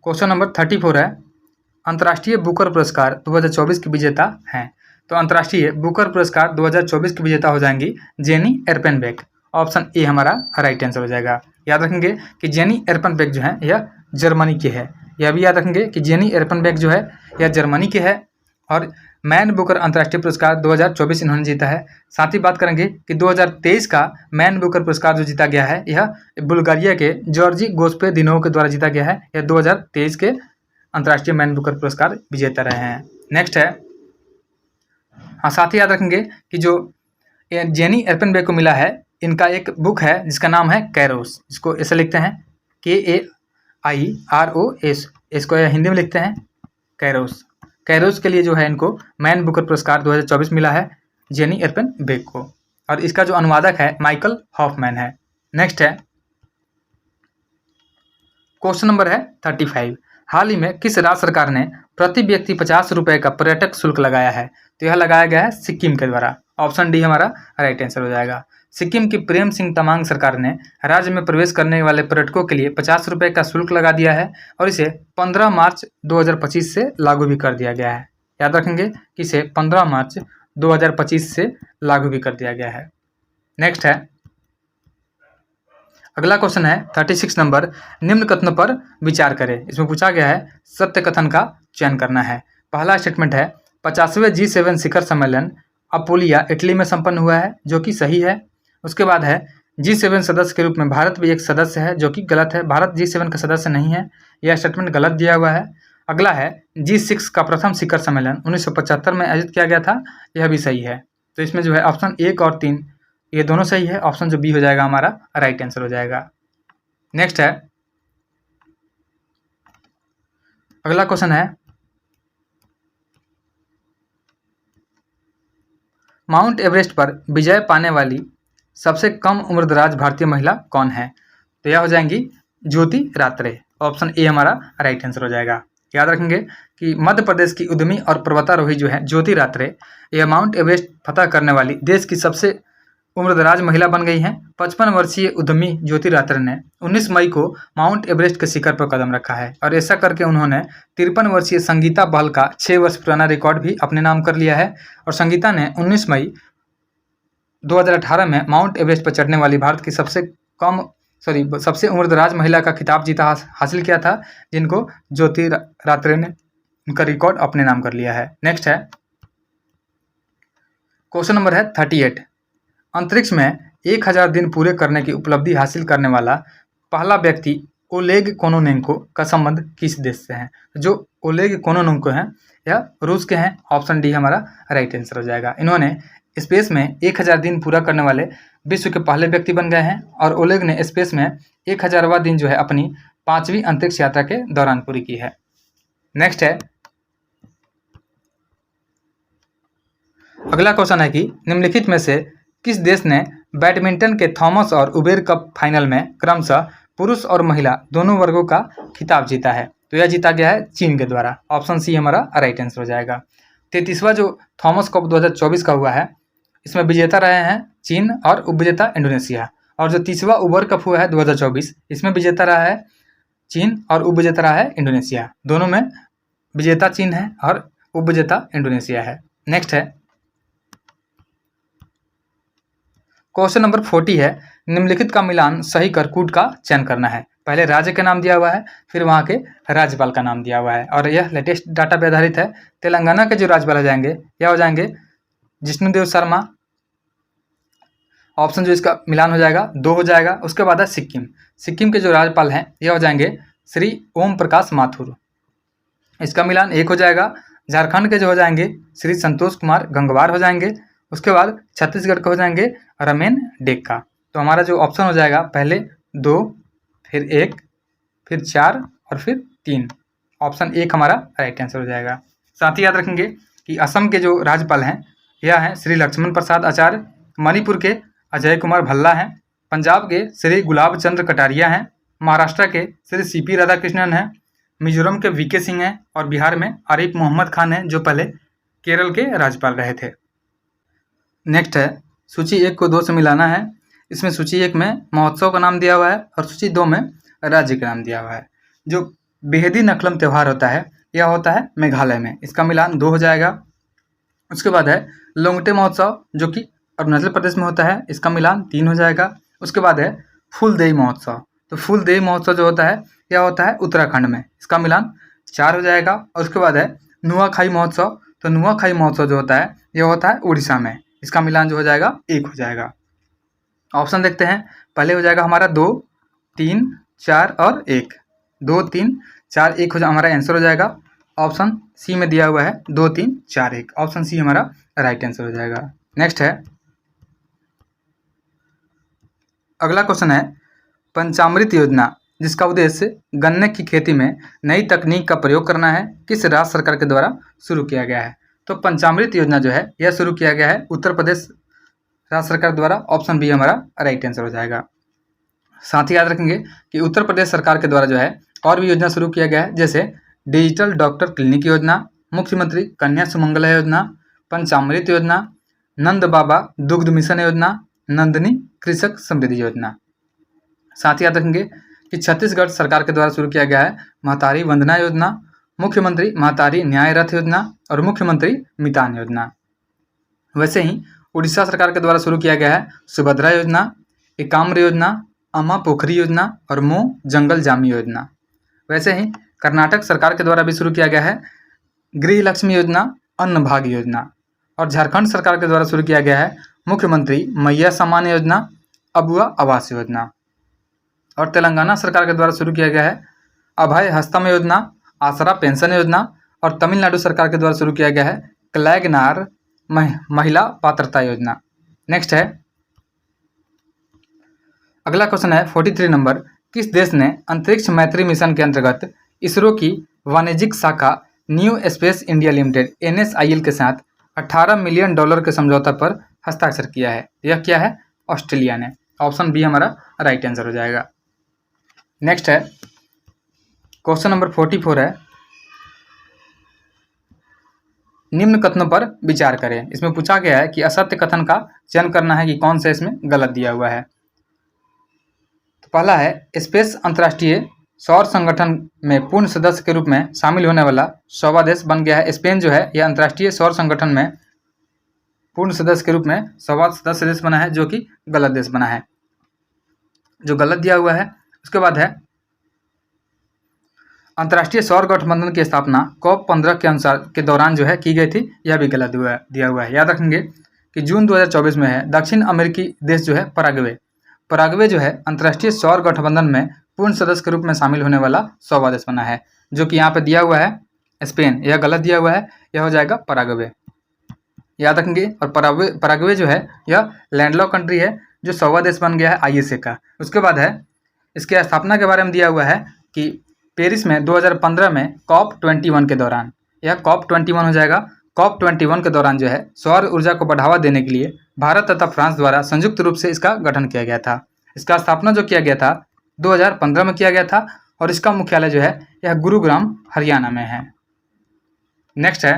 क्वेश्चन नंबर 34 है, अंतर्राष्ट्रीय बुकर पुरस्कार 2024 की विजेता हैं। तो अंतर्राष्ट्रीय बुकर पुरस्कार 2024 की विजेता हो जाएंगी जेनी एर्पेनबेक। ऑप्शन ए हमारा राइट आंसर हो जाएगा। याद रखेंगे कि जेनी एर्पेनबेक जो है यह जर्मनी के है। यह भी याद रखेंगे कि जेनी एर्पेनबेक जो है यह जर्मनी के है। और मैन बुकर अंतर्राष्ट्रीय पुरस्कार 2024 इन्होंने जीता है। साथ ही बात करेंगे कि 2023 का मैन बुकर पुरस्कार जो जीता गया है यह बुल्गारिया के जॉर्जी गोस्पेदिनोव के द्वारा जीता गया है। यह 2023 के अंतर्राष्ट्रीय मैन बुकर पुरस्कार विजेता रहे हैं। नेक्स्ट है, हाँ साथ ही याद रखेंगे कि जो जेनी एर्पेनबेक को मिला है, इनका एक बुक है जिसका नाम है कैरोस, जिसको ऐसे लिखते हैं KAIROS, इसको हिंदी में लिखते हैं कैरोस। कैरोस के लिए जो है इनको मैन बुकर पुरस्कार 2024 मिला है जेनी एर्पेनबेक को। और इसका जो अनुवादक है माइकल हॉफमैन है। नेक्स्ट है, क्वेश्चन नंबर है 35, हाल ही में किस राज्य सरकार ने प्रति व्यक्ति 50 रुपये का पर्यटक शुल्क लगाया है? तो यह लगाया गया है सिक्किम के द्वारा। ऑप्शन डी हमारा राइट आंसर हो जाएगा। सिक्किम की प्रेम सिंह तमांग सरकार ने राज्य में प्रवेश करने वाले पर्यटकों के लिए 50 रुपये का शुल्क लगा दिया है और इसे 15 मार्च 2025 से लागू भी कर दिया गया है। याद रखेंगे कि इसे 15 मार्च 2025 से लागू भी कर दिया गया है। नेक्स्ट है, अगला क्वेश्चन है 36 नंबर, निम्न कथनों पर विचार करें। इसमें पूछा गया है सत्य कथन का चयन करना है। पहला स्टेटमेंट है 50वें G7 शिखर सम्मेलन अपुलिया इटली में संपन्न हुआ है, जो कि सही है। उसके बाद है G7 सदस्य के रूप में भारत भी एक सदस्य है, जो कि गलत है। भारत G7 का सदस्य नहीं है, यह स्टेटमेंट गलत दिया हुआ है। अगला है G6 का प्रथम शिखर सम्मेलन 1975 में आयोजित किया गया था, यह भी सही है। तो इसमें जो है ऑप्शन 1 और 3 ये दोनों सही है। ऑप्शन जो बी हो जाएगा हमारा राइट आंसर हो जाएगा। नेक्स्ट है, अगला क्वेश्चन है माउंट एवरेस्ट पर विजय पाने वाली सबसे कम उम्रदराज भारतीय महिला कौन है? तो यह हो जाएंगी ज्योति रात्रे। ऑप्शन ए हमारा राइट आंसर हो जाएगा। याद रखेंगे कि मध्य प्रदेश की उद्यमी और पर्वतारोही जो है ज्योति रात्रे, यह माउंट एवरेस्ट फतह करने वाली देश की सबसे उम्रदराज महिला बन गई हैं। 55 वर्षीय उद्यमी ज्योति रात्रे ने 19 मई को माउंट एवरेस्ट के शिखर पर कदम रखा है और ऐसा करके उन्होंने 53 वर्षीय संगीता बहल का 6 वर्ष पुराना रिकॉर्ड भी अपने नाम कर लिया है। और संगीता ने 19 मई 2018 में माउंट एवरेस्ट पर चढ़ने वाली भारत की सबसे उम्रदराज महिला का खिताब हासिल किया था, जिनको ज्योति रात्रे ने उनका रिकॉर्ड अपने नाम कर लिया है। नेक्स्ट है, क्वेश्चन नंबर है 38, अंतरिक्ष में 1000 दिन पूरे करने की उपलब्धि हासिल करने वाला पहला व्यक्ति ओलेग कोनोनेंको का संबंध किस देश से है? जो ओलेग कोनोनेंको हैं यह रूस के हैं। ऑप्शन डी हमारा राइट आंसर हो जाएगा। इन्होंने स्पेस में 1000 दिन पूरा करने वाले विश्व के पहले व्यक्ति बन गए हैं और ओलेग ने स्पेस में 1000वां दिन जो है अपनी 5वीं अंतरिक्ष यात्रा के दौरान पूरी की है। नेक्स्ट है, अगला क्वेश्चन है कि निम्नलिखित में से किस देश ने बैडमिंटन के थॉमस और उबेर कप फाइनल में क्रमशः पुरुष और महिला दोनों वर्गों का खिताब जीता है? तो यह जीता गया है चीन के द्वारा। ऑप्शन सी हमारा राइट आंसर हो जाएगा। 33वां जो थॉमस कप 2024 का हुआ है, इसमें विजेता रहे हैं चीन और उपविजेता इंडोनेशिया। और जो 30वां उबर कप हुआ है 2024, इसमें विजेता रहा है चीन और उपविजेता रहा है इंडोनेशिया। दोनों में विजेता चीन है और उपविजेता इंडोनेशिया है। नेक्स्ट है, क्वेश्चन नंबर 40 है, निम्नलिखित का मिलान सही कर कूट का चयन करना है। पहले राज्य का नाम दिया हुआ है, फिर वहाँ के राज्यपाल का नाम दिया हुआ है और यह लेटेस्ट डाटा पे आधारित है। तेलंगाना के जो राज्यपाल हो जाएंगे यह हो जाएंगे जिष्णुदेव शर्मा। ऑप्शन जो इसका मिलान हो जाएगा 2 हो जाएगा। उसके बाद है सिक्किम के जो राज्यपाल हैं यह हो जाएंगे श्री ओम प्रकाश माथुर, इसका मिलान 1 हो जाएगा। झारखंड के जो हो जाएंगे श्री संतोष कुमार गंगवार हो जाएंगे। उसके बाद छत्तीसगढ़ के हो जाएंगे रमेन डेक्का। तो हमारा जो ऑप्शन हो जाएगा पहले 2, फिर 1, फिर 4 और फिर 3। ऑप्शन 1 हमारा राइट आंसर हो जाएगा। साथ ही याद रखेंगे कि असम के जो राज्यपाल हैं यह हैं श्री लक्ष्मण प्रसाद आचार्य, मणिपुर के अजय कुमार भल्ला हैं, पंजाब के श्री गुलाब चंद्र कटारिया हैं, महाराष्ट्र के श्री CP राधाकृष्णन हैं, मिजोरम के VK सिंह हैं और बिहार में आरिफ मोहम्मद खान हैं जो पहले केरल के राज्यपाल रहे थे। नेक्स्ट है, सूची 1 को 2 से मिलाना है। इसमें सूची 1 में महोत्सव का नाम दिया हुआ है और सूची 2 में राज्य का नाम दिया हुआ है। जो बेहदी नखलम त्यौहार होता है यह होता है मेघालय में, इसका मिलान 2 हो जाएगा। उसके बाद है लोंगटे महोत्सव जो कि अरुणाचल प्रदेश में होता है, इसका मिलान 3 हो जाएगा। उसके बाद है फूलदेई महोत्सव, तो फूलदेई महोत्सव जो होता है यह होता है उत्तराखंड में, इसका मिलान 4 हो जाएगा। और उसके बाद है नुआखाई महोत्सव, तो नुआखाई महोत्सव जो होता है यह होता है उड़ीसा में, इसका मिलान जो हो जाएगा 1 हो जाएगा। ऑप्शन देखते हैं, पहले हो जाएगा हमारा 2, 3, 4 और 1। 2, 3, 4, 1 हो हमारा आंसर हो जाएगा। ऑप्शन सी में दिया हुआ है 2, 3, 4, 1। ऑप्शन सी हमारा राइट आंसर हो जाएगा। नेक्स्ट है, अगला क्वेश्चन है पंचामृत योजना जिसका उद्देश्य गन्ने की खेती में नई तकनीक का प्रयोग करना है, किस राज्य सरकार के द्वारा शुरू किया गया है? तो पंचामृत योजना जो है यह शुरू किया गया है उत्तर प्रदेश राज्य सरकार द्वारा। ऑप्शन बी हमारा राइट आंसर हो जाएगा। साथ ही याद रखेंगे कि उत्तर प्रदेश सरकार के द्वारा जो है और भी योजना शुरू किया गया है, जैसे डिजिटल डॉक्टर क्लिनिक योजना, मुख्यमंत्री कन्या सुमंगला योजना, पंचामृत योजना, नंद बाबा दुग्ध मिशन योजना, नंदनी कृषक समृद्धि योजना। साथ ही याद रखेंगे कि छत्तीसगढ़ सरकार के द्वारा शुरू किया गया है महतारी वंदना योजना, मुख्यमंत्री महतारी न्याय रथ योजना और मुख्यमंत्री मितान योजना। वैसे ही उड़ीसा सरकार के द्वारा शुरू किया गया है सुभद्रा योजना, एकाम्र योजना, अम्मा पोखरी योजना और मो जंगल जामी योजना। वैसे ही कर्नाटक सरकार के द्वारा भी शुरू किया गया है गृह लक्ष्मी योजना, अन्न भाग्य योजना। और झारखंड सरकार के द्वारा शुरू किया गया है मुख्यमंत्री मैया सम्मान योजना, अबुआ आवास योजना। और तेलंगाना सरकार के द्वारा शुरू किया गया है अभय हस्तम योजना, आसरा पेंशन योजना। और तमिलनाडु सरकार के द्वारा शुरू किया गया है क्लैगनार महिला पात्रता योजना। नेक्स्ट है अगला क्वेश्चन है 43 नंबर, किस देश ने अंतरिक्ष मैत्री मिशन के अंतर्गत इसरो की वाणिज्यिक शाखा new space India limited NSIL के साथ $18 मिलियन के समझौता पर हस्ताक्षर किया है? यह क्या है? ऑस्ट्रेलिया ने। ऑप्शन बी हमारा राइट आंसर हो जाएगा। नेक्स्ट है क्वेश्चन नंबर 44 है, निम्न कथनों पर विचार करें। इसमें पूछा गया है कि असत्य कथन का चयन करना है कि कौन सा इसमें गलत दिया हुआ है। तो पहला है स्पेस अंतर्राष्ट्रीय सौर संगठन में पूर्ण सदस्य के रूप में शामिल होने वाला 100वां देश बन गया है। स्पेन जो है यह अंतर्राष्ट्रीय सौर संगठन में पूर्ण सदस्य के रूप में 100वां सदस्य देश बना है, जो कि गलत देश बना है, जो गलत दिया हुआ है। उसके बाद है अंतर्राष्ट्रीय सौर गठबंधन की स्थापना COP15 के अनुसार के दौरान जो है की गई थी, यह भी गलत दिया हुआ है। याद रखेंगे कि जून 2024 में है दक्षिण अमेरिकी देश जो है पराग्वे जो है अंतर्राष्ट्रीय सौर गठबंधन में पूर्ण सदस्य के रूप में शामिल होने वाला 100वां देश बना है, जो कि यहाँ पे दिया हुआ है स्पेन, यह गलत दिया हुआ है, यह हो जाएगा पराग्वे। याद रखेंगे। और पराग्वे जो है यह लैंडलॉक कंट्री है, जो 100वां देश बन गया है ISA का। उसके बाद है इसके स्थापना के बारे में दिया हुआ है कि पेरिस में 2015 में COP21 के दौरान, यह COP21 हो जाएगा। COP21 के दौरान जो है सौर ऊर्जा को बढ़ावा देने के लिए भारत तथा फ्रांस द्वारा संयुक्त रूप से इसका गठन किया गया था। इसका स्थापना जो किया गया था 2015 में किया गया था और इसका मुख्यालय जो है यह गुरुग्राम हरियाणा में है। नेक्स्ट है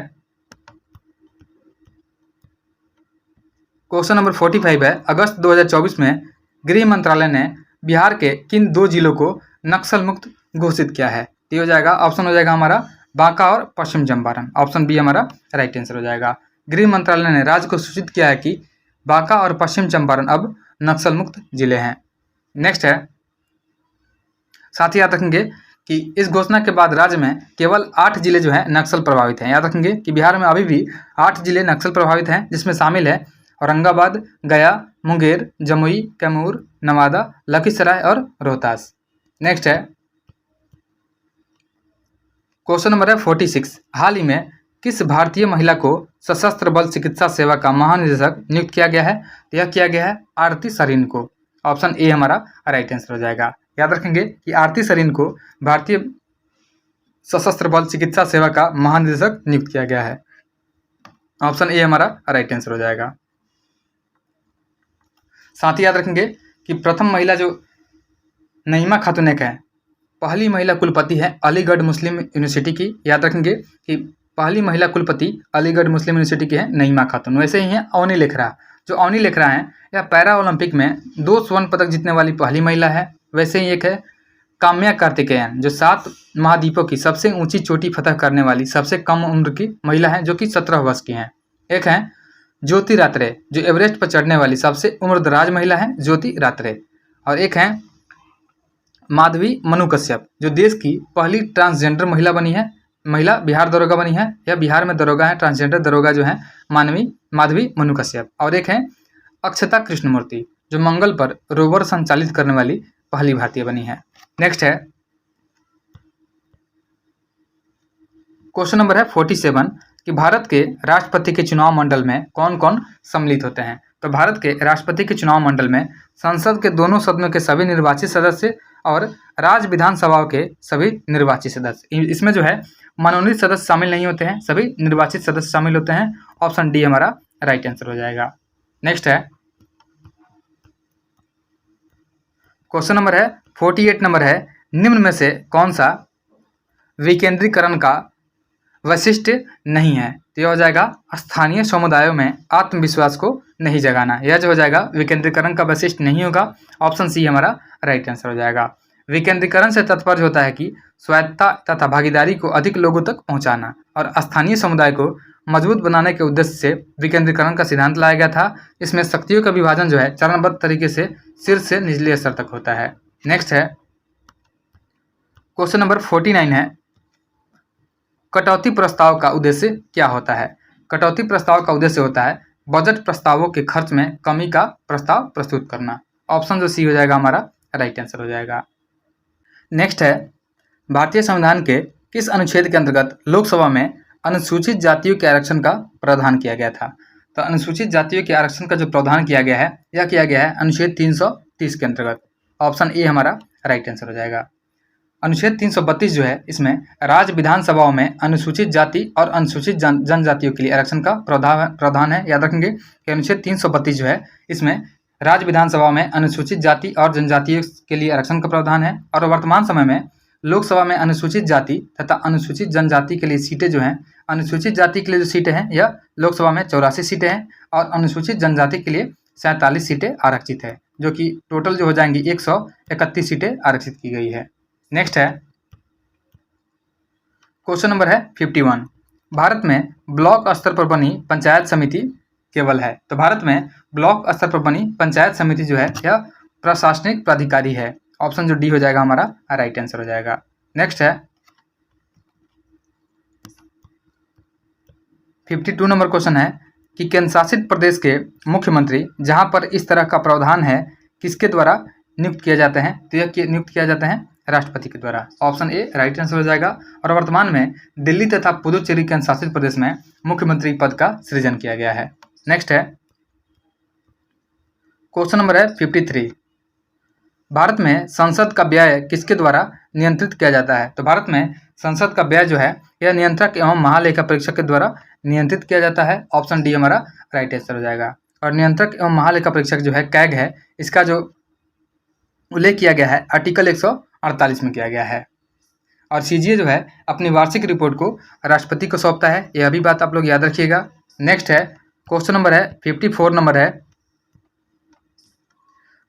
क्वेश्चन नंबर 45 है, अगस्त 2024 में गृह मंत्रालय ने बिहार के किन 2 जिलों को नक्सल मुक्त घोषित किया है? ये हो जाएगा, ऑप्शन हो जाएगा हमारा बांका और पश्चिम चंपारण। ऑप्शन बी हमारा राइट आंसर हो जाएगा। गृह मंत्रालय ने राज्य को सूचित किया है कि बांका और पश्चिम चंपारण अब नक्सल मुक्त जिले हैं। नेक्स्ट है, साथ ही याद रखेंगे कि इस घोषणा के बाद राज्य में केवल 8 जिले जो है नक्सल प्रभावित हैं। याद रखेंगे कि बिहार में अभी भी 8 जिले नक्सल प्रभावित हैं, जिसमें शामिल है औरंगाबाद, गया, मुंगेर, जमुई, कैमूर, नवादा, लखीसराय और रोहतास। नेक्स्ट है क्वेश्चन नंबर है 46, हाल ही में किस भारतीय महिला को सशस्त्र बल चिकित्सा सेवा का महानिदेशक नियुक्त किया गया है? तो यह किया गया है आरती सरीन को। ऑप्शन ए हमारा राइट आंसर हो जाएगा। याद रखेंगे कि आरती सरीन को भारतीय सशस्त्र बल चिकित्सा सेवा का महानिदेशक नियुक्त किया गया है। ऑप्शन ए हमारा राइट आंसर हो जाएगा। साथ ही याद रखेंगे कि प्रथम महिला जो नईमा खातून एक है, पहली महिला कुलपति है अलीगढ़ मुस्लिम यूनिवर्सिटी की। याद रखेंगे कि पहली महिला कुलपति अलीगढ़ मुस्लिम यूनिवर्सिटी की है नईमा खातून। वैसे ही है अवनी लेखरा, जो अवनी लेखरा है यह पैरा ओलंपिक में 2 स्वर्ण पदक जीतने वाली पहली महिला है। वैसे ही एक है काम्या कार्तिकेयन, जो 7 महाद्वीपों की सबसे ऊंची चोटी फतह करने वाली सबसे कम उम्र की महिला है, जो कि 17 वर्ष की हैं। एक है ज्योति रात्रे, जो एवरेस्ट पर चढ़ने वाली सबसे उम्रदराज महिला है, ज्योति रात्रे। और एक है माधवी मनु कश्यप, जो देश की पहली ट्रांसजेंडर महिला बनी है, महिला बिहार दरोगा बनी है। यह बिहार में दरोगा है, ट्रांसजेंडर दरोगा जो है माधवी मनु कश्यप। और एक है अक्षता कृष्णमूर्ति, जो मंगल पर रोवर संचालित करने वाली पहली भारतीय बनी है। नेक्स्ट है क्वेश्चन नंबर है 47 कि भारत के राष्ट्रपति के चुनाव मंडल में कौन कौन सम्मिलित होते हैं? तो भारत के राष्ट्रपति के चुनाव मंडल में संसद के दोनों सदनों के सभी निर्वाचित सदस्य और राज्य विधानसभाओं के सभी निर्वाचित सदस्य, इसमें जो है मनोनीत सदस्य शामिल नहीं होते हैं, सभी निर्वाचित सदस्य शामिल होते हैं। ऑप्शन डी हमारा राइट आंसर हो जाएगा। नेक्स्ट है क्वेश्चन नंबर है 48 नंबर है, निम्न में से कौन सा विकेंद्रीकरण का वैशिष्ट्य नहीं है? तो यह हो जाएगा स्थानीय समुदायों में आत्मविश्वास को नहीं जगाना। यह जो हो जाएगा विकेंद्रीकरण का वैशिष्ट नहीं होगा। ऑप्शन सी हमारा राइट आंसर हो जाएगा। विकेंद्रीकरण से तात्पर्य होता है कि स्वायत्तता तथा भागीदारी को अधिक लोगों तक पहुंचाना, और स्थानीय समुदाय को मजबूत बनाने के उद्देश्य से विकेंद्रीकरण का सिद्धांत लाया गया था। इसमें शक्तियों का विभाजन जो है चरणबद्ध तरीके से शीर्ष से निचले स्तर तक होता है। नेक्स्ट है क्वेश्चन नंबर 49 है, कटौती प्रस्ताव का उद्देश्य क्या होता है? कटौती प्रस्ताव का उद्देश्य होता है बजट प्रस्तावों के खर्च में कमी का प्रस्ताव प्रस्तुत करना। ऑप्शन जो सी हो जाएगा हमारा राइट आंसर हो जाएगा। नेक्स्ट है, भारतीय संविधान के किस अनुच्छेद के अंतर्गत लोकसभा में अनुसूचित जातियों के आरक्षण का प्रावधान किया गया था? तो अनुसूचित जातियों के आरक्षण का जो प्रावधान किया गया है यह किया गया है अनुच्छेद 330 के अंतर्गत। ऑप्शन ए हमारा राइट आंसर हो जाएगा। अनुच्छेद 332 जो है इसमें राज्य विधानसभाओं में अनुसूचित जाति और अनुसूचित जनजातियों के लिए आरक्षण का प्रावधान है। याद रखेंगे कि अनुच्छेद 332 जो है इसमें राज्य विधानसभा में अनुसूचित जाति और जनजातियों के लिए आरक्षण का प्रावधान है। और वर्तमान समय में लोकसभा में अनुसूचित जाति तथा अनुसूचित जनजाति के लिए सीटें जो हैं, अनुसूचित जाति के लिए जो सीटें हैं यह लोकसभा में 84 सीटें हैं और अनुसूचित जनजाति के लिए 47 सीटें आरक्षित है, जो कि टोटल जो हो जाएंगी 131 सीटें आरक्षित की गई है। नेक्स्ट है क्वेश्चन नंबर है 51, भारत में ब्लॉक स्तर पर बनी पंचायत समिति केवल है? तो भारत में ब्लॉक स्तर पर बनी पंचायत समिति जो है यह प्रशासनिक प्राधिकारी है। ऑप्शन जो डी हो जाएगा हमारा राइट आंसर हो जाएगा। नेक्स्ट है 52 नंबर क्वेश्चन है कि केंद्र शासित प्रदेश के मुख्यमंत्री जहां पर इस तरह का प्रावधान है किसके द्वारा नियुक्त किए जाते हैं? तो यह नियुक्त किया जाता है राष्ट्रपति के द्वारा। ऑप्शन ए राइट आंसर हो जाएगा। और वर्तमान में दिल्ली तथा पुदुचेरी केंद्र शासित प्रदेश में मुख्यमंत्री पद का सृजन किया गया है। नेक्स्ट है क्वेश्चन नंबर है 53, भारत में संसद का व्यय किसके द्वारा नियंत्रित किया जाता है? तो भारत में संसद का व्यय जो है यह नियंत्रक एवं महालेखा परीक्षक के द्वारा नियंत्रित किया जाता है। ऑप्शन डी हमारा राइट आंसर हो जाएगा। और नियंत्रक एवं महालेखा परीक्षक जो है कैग है, इसका जो उल्लेख किया गया है आर्टिकल 148 में किया गया है। और सीजीए जो है अपनी वार्षिक रिपोर्ट को राष्ट्रपति को सौंपता है, यह भी बात आप लोग याद रखिएगा। नेक्स्ट है क्वेश्चन नंबर है 54 नंबर है,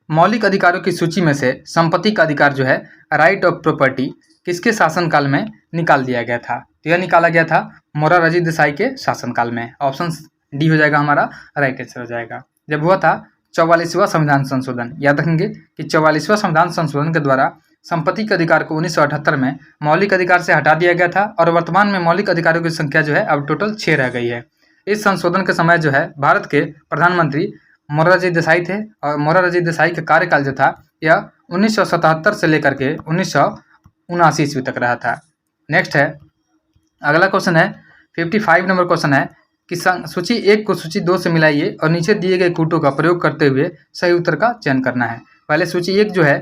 मौलिक अधिकारों की सूची में से संपत्ति का अधिकार जो है राइट ऑफ प्रॉपर्टी किसके शासनकाल में निकाल दिया गया था? तो यह निकाला गया था मोरारजी देसाई के शासनकाल में। ऑप्शन डी हो जाएगा हमारा राइट आंसर हो जाएगा। जब हुआ था 44वां संविधान संशोधन, याद रखेंगे कि 44वां संविधान संशोधन के द्वारा संपत्ति के अधिकार को 1978 में मौलिक अधिकार से हटा दिया गया था और वर्तमान में मौलिक अधिकारों की संख्या जो है अब टोटल 6 रह गई है। इस संशोधन के समय जो है भारत के प्रधानमंत्री मोरारजी देसाई थे और मोरारजी देसाई का कार्यकाल जो था यह 1977 से लेकर के 1979 ईस्वी तक रहा था। नेक्स्ट है अगला क्वेश्चन है 55 नंबर क्वेश्चन है कि सूची 1 को सूची 2 से मिलाइए और नीचे दिए गए कूटों का प्रयोग करते हुए सही उत्तर का चयन करना है। पहले सूची 1 जो है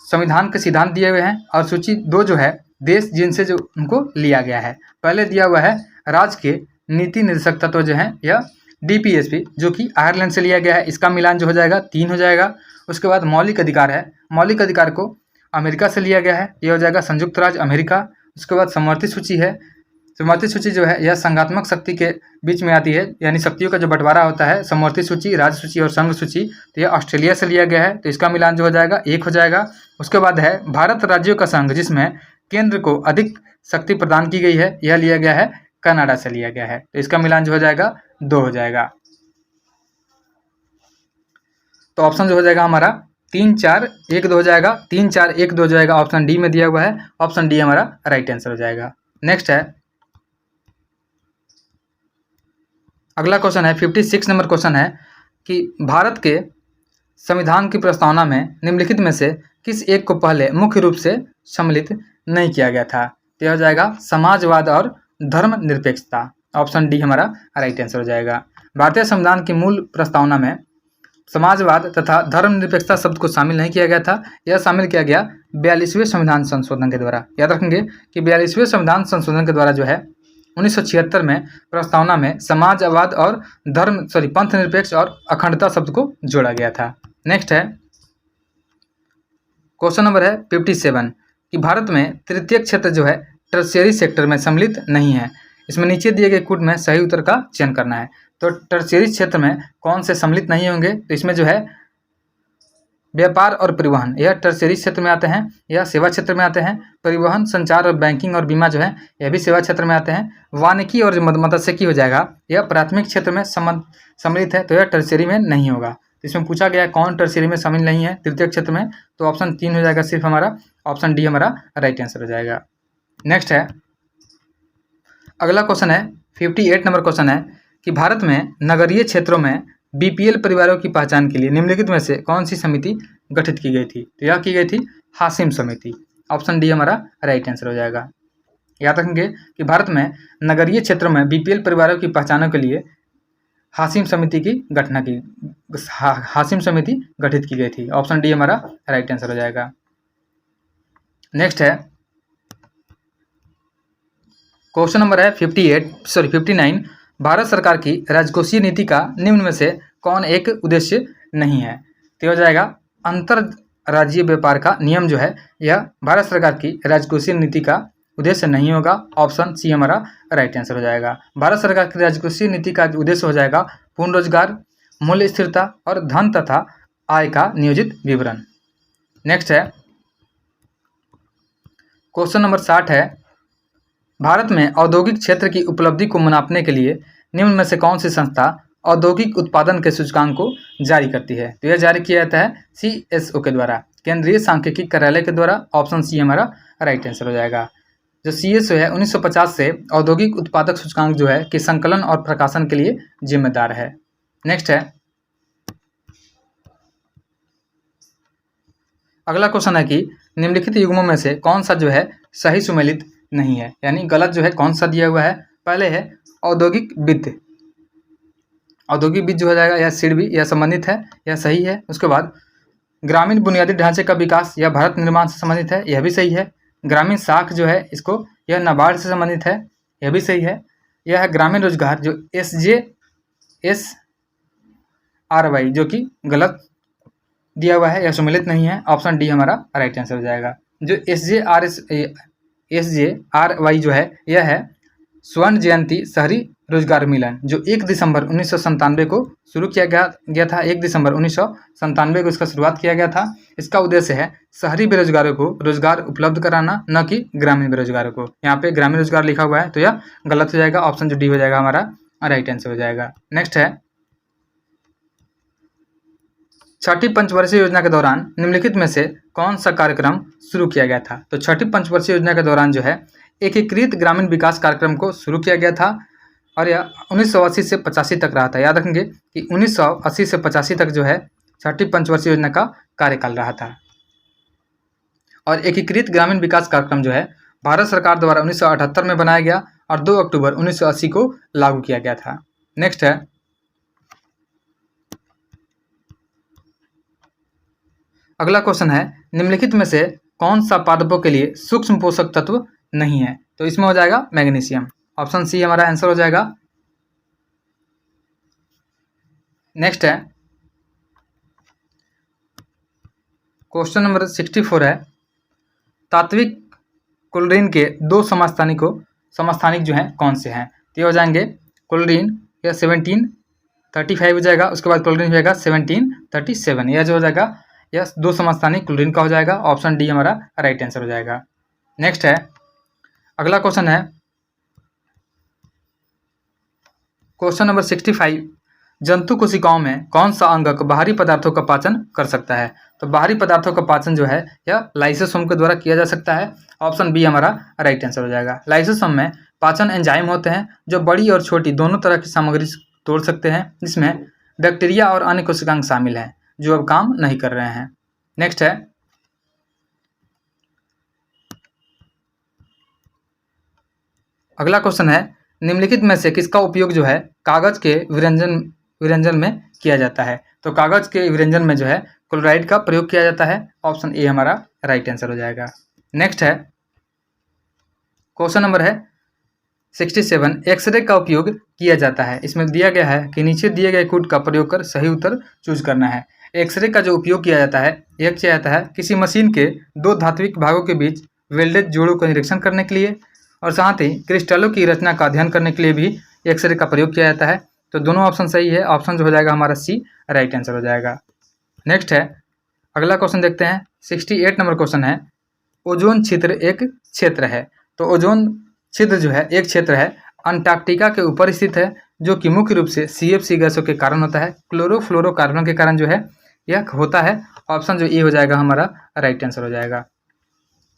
संविधान के सिद्धांत दिए हुए हैं और सूची 2 जो है देश जिनसे जो उनको लिया गया है। पहले दिया हुआ है राज्य के नीति निर्देशक तत्व जो है यह डीपीएसपी जो कि आयरलैंड से लिया गया है, इसका मिलान जो हो जाएगा 3 हो जाएगा। उसके बाद मौलिक अधिकार है, मौलिक अधिकार को अमेरिका से लिया गया है, यह हो जाएगा संयुक्त राज्य अमेरिका। उसके बाद समवर्ती सूची है, समवर्ती सूची जो है यह संघात्मक शक्ति के बीच में आती है, यानी शक्तियों का जो बंटवारा होता है। समवर्ती सूची, राज्य सूची और संघ सूची, तो यह ऑस्ट्रेलिया से लिया गया है, तो इसका मिलान जो हो जाएगा 1 हो जाएगा। उसके बाद है भारत राज्यों का संघ जिसमें केंद्र को अधिक शक्ति प्रदान की गई है, यह लिया गया है कनाडा से लिया गया है, तो इसका मिलान जो हो जाएगा 2 हो जाएगा। तो ऑप्शन जो हो जाएगा हमारा 3 4 1 2 हो जाएगा, 3 4 1 2 हो जाएगा। ऑप्शन डी में दिया हुआ है, ऑप्शन डी हमारा राइट आंसर हो जाएगा। नेक्स्ट है अगला क्वेश्चन है 56 नंबर क्वेश्चन है कि भारत के संविधान की प्रस्तावना में निम्नलिखित में से किस एक को पहले मुख्य रूप से सम्मिलित नहीं किया गया था? तो यह हो जाएगा समाजवाद और धर्मनिरपेक्षता। ऑप्शन डी हमारा राइट आंसर हो जाएगा। भारतीय संविधान की मूल प्रस्तावना में समाजवाद तथा धर्मनिरपेक्षता शब्द को शामिल नहीं किया गया था, यह शामिल किया गया 42वें संविधान संशोधन के द्वारा। याद रखेंगे कि 42वें संविधान संशोधन के द्वारा जो है 1976 में प्रस्तावना में समाजवाद और पंथ निरपेक्ष और अखंडता शब्द को जोड़ा गया था। नेक्स्ट है क्वेश्चन नंबर है 57 कि भारत में तृतीय क्षेत्र जो है टर्शियरी सेक्टर में सम्मिलित नहीं है। इसमें नीचे दिए गए कूट में सही उत्तर का चयन करना है। तो टर्शियरी क्षेत्र में कौन से सम्मिलित नहीं होंगे, तो इसमें जो है व्यापार और परिवहन यह टर्शियरी क्षेत्र में आते हैं, यह सेवा क्षेत्र में आते हैं। परिवहन, संचार और बैंकिंग और बीमा जो है यह भी सेवा क्षेत्र में आते हैं। वानिकी और मत्स्यिकी हो जाएगा, यह प्राथमिक क्षेत्र में सम्मिलित है, तो यह टर्शियरी में नहीं होगा। इसमें पूछा गया कौन टर्शियरी में शामिल नहीं है तृतीयक क्षेत्र में, तो ऑप्शन 3 हो जाएगा सिर्फ हमारा, ऑप्शन डी हमारा राइट आंसर हो जाएगा। नेक्स्ट है, अगला क्वेश्चन है 58 नंबर क्वेश्चन है कि भारत में नगरीय क्षेत्रों में बीपीएल परिवारों की पहचान के लिए निम्नलिखित में से कौन सी समिति गठित की गई थी, तो यह की गई थी हाशिम समिति, ऑप्शन डी हमारा राइट आंसर हो जाएगा। याद रखेंगे कि भारत में नगरीय क्षेत्रों में बीपीएल परिवारों की पहचानों के लिए हाशिम समिति की हाशिम समिति गठित की गई थी, ऑप्शन डी हमारा राइट आंसर हो जाएगा। नेक्स्ट है, क्वेश्चन नंबर है 59। भारत सरकार की राजकोषीय नीति का निम्न में से कौन एक उद्देश्य नहीं है, तो हो जाएगा अंतर राज्यीय व्यापार का नियम जो है यह भारत सरकार की राजकोषीय नीति का उद्देश्य नहीं होगा, ऑप्शन सी हमारा राइट आंसर हो जाएगा। भारत सरकार की राजकोषीय नीति का उद्देश्य हो जाएगा पूर्ण रोजगार, मूल्य स्थिरता और धन तथा आय का नियोजित विवरण। नेक्स्ट है, क्वेश्चन नंबर 60 है, भारत में औद्योगिक क्षेत्र की उपलब्धि को मापने के लिए निम्न में से कौन सी संस्था औद्योगिक उत्पादन के सूचकांक को जारी करती है, तो यह जारी किया जाता है CSO के द्वारा, केंद्रीय सांख्यिकी कार्यालय के द्वारा, ऑप्शन सी हमारा राइट आंसर हो जाएगा। जो CSO है 1950 से औद्योगिक उत्पादक सूचकांक जो है कि संकलन और प्रकाशन के लिए जिम्मेदार है। नेक्स्ट है, अगला क्वेश्चन है कि निम्नलिखित युग्मों में से कौन सा जो है सही सुमेलित नहीं है, यानी गलत जो है कौन सा दिया हुआ है। पहले है औद्योगिक वित्त, औद्योगिक वित्त जो हो जाएगा यह सिडबी, यह संबंधित है, यह सही है। उसके बाद ग्रामीण बुनियादी ढांचे का विकास यह भारत निर्माण से संबंधित है, यह भी सही है। ग्रामीण साख जो है इसको यह नाबार्ड से संबंधित है, यह भी सही है। यह है ग्रामीण रोजगार जो SJSRY जो कि गलत दिया हुआ है, यह सम्मिलित नहीं है, ऑप्शन डी हमारा राइट आंसर हो जाएगा। जो SJRY जो है यह है स्वर्ण जयंती शहरी रोजगार मिलन जो 1 दिसंबर 1997 को शुरू किया गया था। 1 दिसंबर 1997 को इसका शुरुआत किया गया था। इसका उद्देश्य है शहरी बेरोजगारों को रोजगार उपलब्ध कराना, न कि ग्रामीण बेरोजगारों को। यहाँ पे ग्रामीण रोजगार लिखा हुआ है तो यह गलत हो जाएगा, ऑप्शन जो डी हो जाएगा हमारा राइट आंसर हो जाएगा। नेक्स्ट है, छठी पंचवर्षीय योजना के दौरान निम्नलिखित में से कौन सा कार्यक्रम शुरू किया गया था, तो छठी पंचवर्षीय योजना के दौरान जो है एकीकृत ग्रामीण विकास कार्यक्रम को शुरू किया गया था और यह 1980 से 85 तक रहा था। याद रखेंगे कि 1980 से 85 तक जो है छठी पंचवर्षीय योजना का कार्यकाल रहा था। और एकीकृत ग्रामीण विकास कार्यक्रम जो है भारत सरकार द्वारा 1978 में बनाया गया और 2 अक्टूबर 1980 को लागू किया गया था। नेक्स्ट है, अगला क्वेश्चन है निम्नलिखित में से कौन सा पादपों के लिए सूक्ष्म पोषक तत्व नहीं है, तो इसमें हो जाएगा मैग्नीशियम, ऑप्शन सी हमारा आंसर हो जाएगा। नेक्स्ट है, क्वेश्चन नंबर 64 है, तात्विक क्लोरीन के 2 समस्थानिक जो हैं कौन से हैं, तो ये हो जाएंगे क्लोरीन या 1735 हो जाएगा। उसके बाद क्लोरीन हो जाएगा 1737, यह जो हो जाएगा यह 2 समस्थानिक क्लोरीन का हो जाएगा, ऑप्शन डी हमारा राइट आंसर हो जाएगा। नेक्स्ट है, अगला क्वेश्चन है क्वेश्चन नंबर 65, जंतु कोशिकाओं में कौन सा अंगक बाहरी पदार्थों का पाचन कर सकता है, तो बाहरी पदार्थों का पाचन जो है यह लाइसोसोम के द्वारा किया जा सकता है, ऑप्शन बी हमारा राइट आंसर हो जाएगा। लाइसोसोम में पाचन एंजाइम होते हैं जो बड़ी और छोटी दोनों तरह की सामग्री तोड़ सकते हैं, जिसमें बैक्टीरिया और अन्य कोशिकांग शामिल हैं जो अब काम नहीं कर रहे हैं। नेक्स्ट है, अगला क्वेश्चन है निम्नलिखित में से किसका उपयोग जो है कागज के विरंजन में किया जाता है, तो कागज के विरंजन में जो है क्लोराइड का प्रयोग किया जाता है, ऑप्शन ए हमारा राइट आंसर हो जाएगा। नेक्स्ट है, क्वेश्चन नंबर है 67, एक्सरे का उपयोग किया जाता है। इसमें दिया गया है कि नीचे दिए गए कोड का प्रयोग कर सही उत्तर चूज करना है। एक्सरे का जो उपयोग किया जाता है यह किया जाता है किसी मशीन के 2 धात्विक भागों के बीच वेल्डेड जोड़ों का निरीक्षण करने के लिए, और साथ ही क्रिस्टलों की रचना का अध्ययन करने के लिए भी एक्सरे का प्रयोग किया जाता है। तो दोनों ऑप्शन सही है, ऑप्शन जो हो जाएगा हमारा सी राइट आंसर हो जाएगा। नेक्स्ट है, अगला क्वेश्चन देखते हैं। 68 नंबर क्वेश्चन है, ओजोन छिद्र एक क्षेत्र है। तो ओजोन छिद्र जो है एक क्षेत्र है, अंटार्कटिका के ऊपर स्थित है, जो कि मुख्य रूप से CFC गैसों के कारण होता है, क्लोरोफ्लोरोकार्बन के कारण जो है यह होता है। ऑप्शन जो ए हो जाएगा हमारा राइट आंसर हो जाएगा।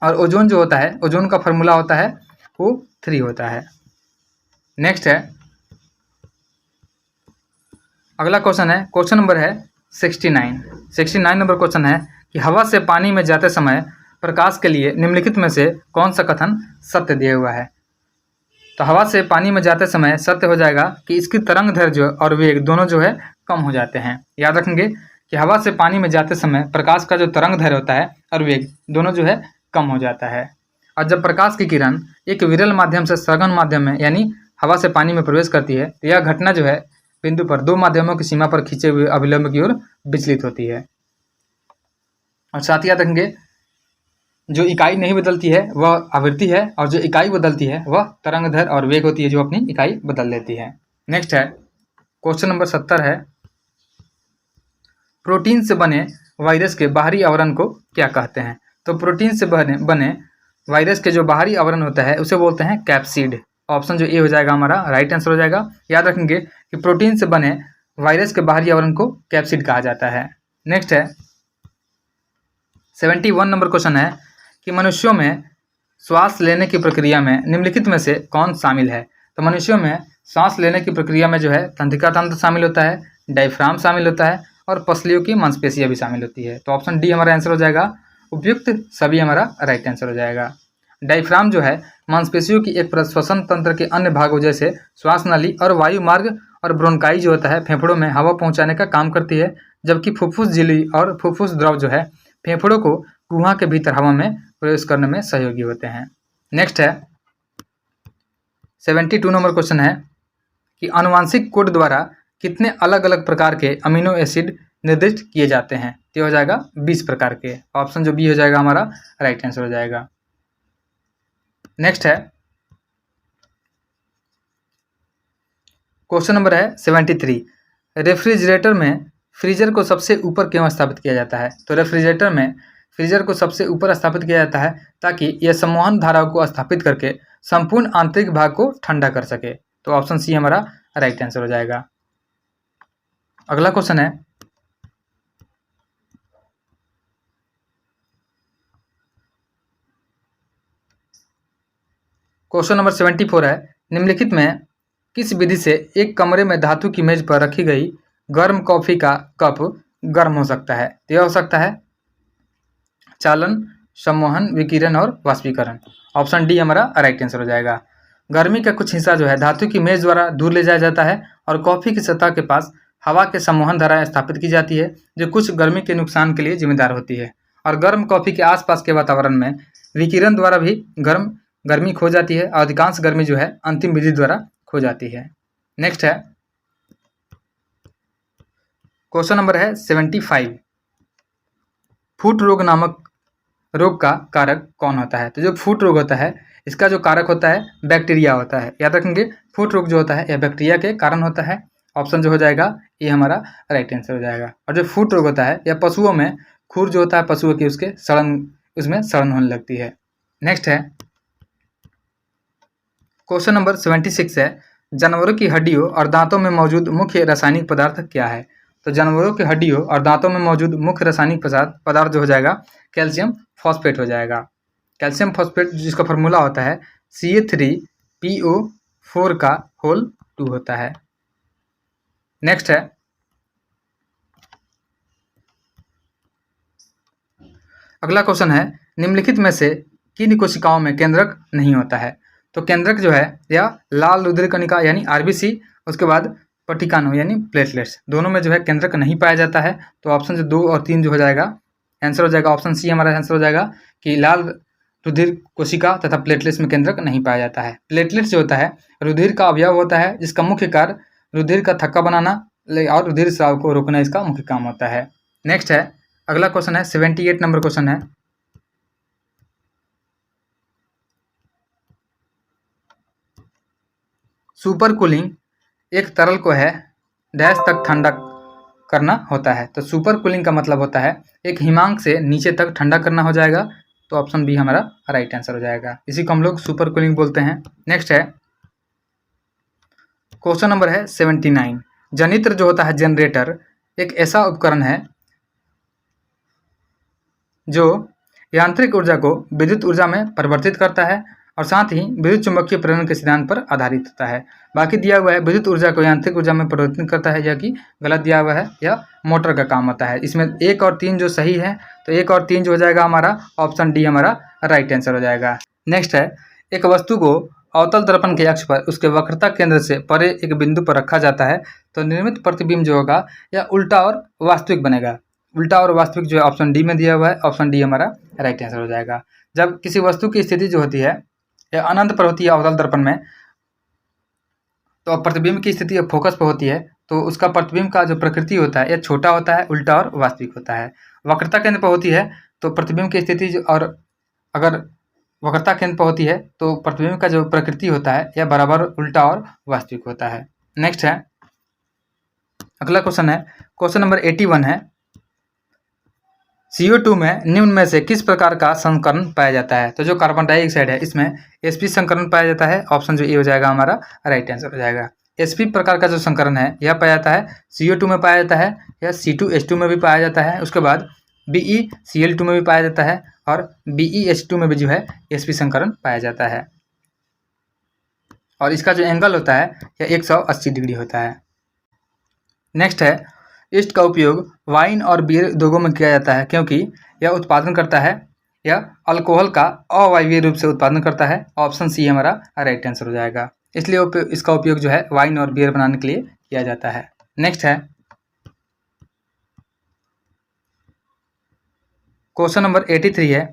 और ओजोन जो होता है, ओजोन का फॉर्मूला होता है O3 होता है। नेक्स्ट है, अगला क्वेश्चन है, क्वेश्चन नंबर है 69 नंबर क्वेश्चन है कि हवा से पानी में जाते समय प्रकाश के लिए निम्नलिखित में से कौन सा कथन सत्य दिया हुआ है। तो हवा से पानी में जाते समय सत्य हो जाएगा कि इसकी तरंग दैर्ध्य और वेग दोनों जो है कम हो जाते हैं। याद रखेंगे कि हवा से पानी में जाते समय प्रकाश का जो तरंग दैर्ध्य होता है और वेग दोनों जो है कम हो जाता है। और जब प्रकाश की किरण एक विरल माध्यम से सघन माध्यम में यानी हवा से पानी में प्रवेश करती है, तो यह घटना जो है बिंदु पर दो माध्यमों की सीमा पर खींचे हुए अभिलंब की ओर विचलित होती है। और साथ ही याद रखेंगे, जो इकाई नहीं बदलती है वह आवृत्ति है, और जो इकाई बदलती है वह तरंग दैर्ध्य और वेग होती है, जो अपनी इकाई बदल लेती है। नेक्स्ट है, क्वेश्चन नंबर 70 है, प्रोटीन से बने वायरस के बाहरी आवरण को क्या कहते हैं। तो प्रोटीन से बने वायरस के जो बाहरी आवरण होता है उसे बोलते हैं कैप्सिड। ऑप्शन जो ए हो जाएगा हमारा राइट आंसर हो जाएगा। याद रखेंगे कि प्रोटीन से बने वायरस के बाहरी आवरण को कैप्सिड कहा जाता है। नेक्स्ट है, 71 नंबर क्वेश्चन है कि मनुष्यों में श्वास लेने की प्रक्रिया में निम्नलिखित में से कौन शामिल है। तो मनुष्यों में सांस लेने की प्रक्रिया में जो है तंत्रिका तंत्र शामिल होता है, डायफ्राम शामिल होता है और पसलियों की मांसपेशियां भी शामिल होती है। तो ऑप्शन डी हमारा आंसर हो जाएगा। उपयुक्त सभी हमारा राइट आंसर हो जाएगा। डायफ्राम जो है मांसपेशियों की एक प्रश्वसन तंत्र के अन्य भागों जैसे श्वास नली और वायु मार्ग और ब्रोंकाई जो होता है फेफड़ों में हवा पहुंचाने का काम करती है, जबकि फुफ्फुस झिल्ली और फुफ्फुस द्रव जो है फेफड़ों को गुहा के भीतर हवा में प्रवेश करने में सहयोगी होते हैं। नेक्स्ट है, 72 नंबर क्वेश्चन है कि आनुवांशिक कोड द्वारा कितने अलग अलग प्रकार के अमीनो एसिड निर्दिष्ट किए जाते हैं। तो हो जाएगा 20 प्रकार के। ऑप्शन जो बी हो जाएगा हमारा राइट आंसर हो जाएगा। नेक्स्ट है, क्वेश्चन नंबर है 73, रेफ्रिजरेटर में फ्रीजर को सबसे ऊपर क्यों स्थापित किया जाता है। तो रेफ्रिजरेटर में फ्रीजर को सबसे ऊपर स्थापित किया जाता है ताकि यह सम्मोहन धाराओं को स्थापित करके संपूर्ण आंतरिक भाग को ठंडा कर सके। तो ऑप्शन सी हमारा राइट आंसर हो जाएगा। अगला क्वेश्चन है, क्वेश्चन नंबर 74 है, निम्नलिखित में किस विधि से एक कमरे में धातु की मेज पर रखी गई गर्म कॉफी का कप गर्म हो सकता है। तो यह हो सकता है चालन, सम्मोहन, विकिरण और वाष्पीकरण। ऑप्शन डी हमारा राइट आंसर हो जाएगा। गर्मी का कुछ हिस्सा जो है धातु की मेज द्वारा दूर ले जाया जाता है और कॉफी की सतह के पास हवा के सम्मोहन धाराएं स्थापित की जाती है, जो कुछ गर्मी के नुकसान के लिए जिम्मेदार होती है। और गर्म कॉफी के आसपास के वातावरण में विकिरण द्वारा भी गर्मी खो जाती है। अधिकांश गर्मी जो है अंतिम विधि द्वारा खो जाती है। नेक्स्ट है, क्वेश्चन नंबर है 75, फूट रोग नामक रोग का कारक कौन होता है। तो जो फूट रोग होता है इसका जो कारक होता है बैक्टीरिया होता है। याद रखेंगे फूट रोग जो होता है यह बैक्टीरिया के कारण होता है। ऑप्शन जो हो जाएगा ये हमारा राइट आंसर हो जाएगा। और जो फूट रोग होता है यह पशुओं में खुर जो होता है पशुओं की उसमें सड़न होने लगती है। नेक्स्ट है, क्वेश्चन नंबर 76 है, जानवरों की हड्डियों और दांतों में मौजूद मुख्य रासायनिक पदार्थ क्या है। तो जानवरों की हड्डियों और दांतों में मौजूद मुख्य रासायनिक पदार्थ जो हो जाएगा कैल्शियम फॉस्फेट हो जाएगा। कैल्शियम फॉस्फेट जिसका फॉर्मूला होता है CA3PO4 का होल 2 होता है। नेक्स्ट है, अगला क्वेश्चन है, निम्नलिखित में से किन कोशिकाओं में केंद्रक नहीं होता है। तो केंद्रक जो है या लाल रुधिर कणिका यानी RBC, उसके बाद पटिकानु यानी प्लेटलेट्स, दोनों में जो है केंद्रक नहीं पाया जाता है। तो ऑप्शन जो 2 और 3 जो हो जाएगा आंसर हो जाएगा। ऑप्शन सी हमारा आंसर हो जाएगा कि लाल रुधिर कोशिका तथा प्लेटलेट्स में केंद्रक नहीं पाया जाता है। प्लेटलेट्स जो होता है रुधिर का अवयव होता है जिसका मुख्य कार्य रुधिर का थक्का बनाना और रुधिर स्राव को रोकना इसका मुख्य काम होता है। नेक्स्ट है, अगला क्वेश्चन है 78 नंबर क्वेश्चन है, सुपर कूलिंग एक तरल को है डैश तक ठंडा करना होता है। तो सुपर कूलिंग का मतलब होता है एक हिमांक से नीचे तक ठंडा करना हो जाएगा। तो ऑप्शन बी हमारा राइट आंसर हो जाएगा। इसी को हम लोग सुपर कूलिंग बोलते हैं। नेक्स्ट है क्वेश्चन नंबर है 79। जनित्र जो होता है जनरेटर एक ऐसा उपकरण है जो यांत्रिक ऊर्जा को विद्युत ऊर्जा में परिवर्तित करता है और साथ ही विद्युत चुंबकीय प्रेरण के सिद्धांत पर आधारित होता है। बाकी दिया हुआ है विद्युत ऊर्जा को यांत्रिक ऊर्जा में परिवर्तित करता है, यह कि गलत दिया हुआ है, यह मोटर का काम होता है। इसमें 1 और 3 जो सही है, तो 1 और 3 जो हो जाएगा हमारा ऑप्शन डी हमारा राइट आंसर हो जाएगा। नेक्स्ट है एक वस्तु को अवतल दर्पण के अक्ष पर उसके वक्रता केंद्र से परे एक बिंदु पर रखा जाता है तो निर्मित प्रतिबिंब जो होगा यह उल्टा और वास्तविक बनेगा। उल्टा और वास्तविक जो है ऑप्शन डी में दिया हुआ है, ऑप्शन डी हमारा राइट आंसर हो जाएगा। जब किसी वस्तु की स्थिति जो होती है यह अनंत पर होती है अवतल दर्पण में, तो प्रतिबिंब की स्थिति फोकस पर होती है, तो उसका प्रतिबिंब का जो प्रकृति होता है यह छोटा होता है, उल्टा और वास्तविक होता है। वक्रता केंद्र पर होती है तो प्रतिबिंब की स्थिति और अगर वक्रता केंद्र पर होती है तो प्रतिबिंब का जो प्रकृति होता है यह बराबर उल्टा और वास्तविक होता है। नेक्स्ट है अगला क्वेश्चन है क्वेश्चन नंबर 81 है CO2 में निम्न में से किस प्रकार का संकरण पाया जाता है। तो जो कार्बन डाइऑक्साइड है इसमें sp संकरण पाया जाता है, ऑप्शन जो ए हो जाएगा हमारा राइट आंसर हो जाएगा। sp प्रकार का जो संकरण है यह पाया जाता है CO2 में पाया जाता है, यह C2H2 में भी पाया जाता है, उसके बाद BeCl2 में भी पाया जाता है और BeH2 में भी जो है sp संकरण पाया जाता है। और इसका जो एंगल होता है यह 180 डिग्री होता है। नेक्स्ट है ईस्ट का उपयोग वाइन और बियर उद्योगों में किया जाता है क्योंकि यह उत्पादन करता है, यह अल्कोहल का अवायवीय रूप से उत्पादन करता है, ऑप्शन सी हमारा राइट आंसर हो जाएगा। इसलिए इसका उपयोग जो है वाइन और बियर बनाने के लिए किया जाता है। नेक्स्ट है क्वेश्चन नंबर 83 है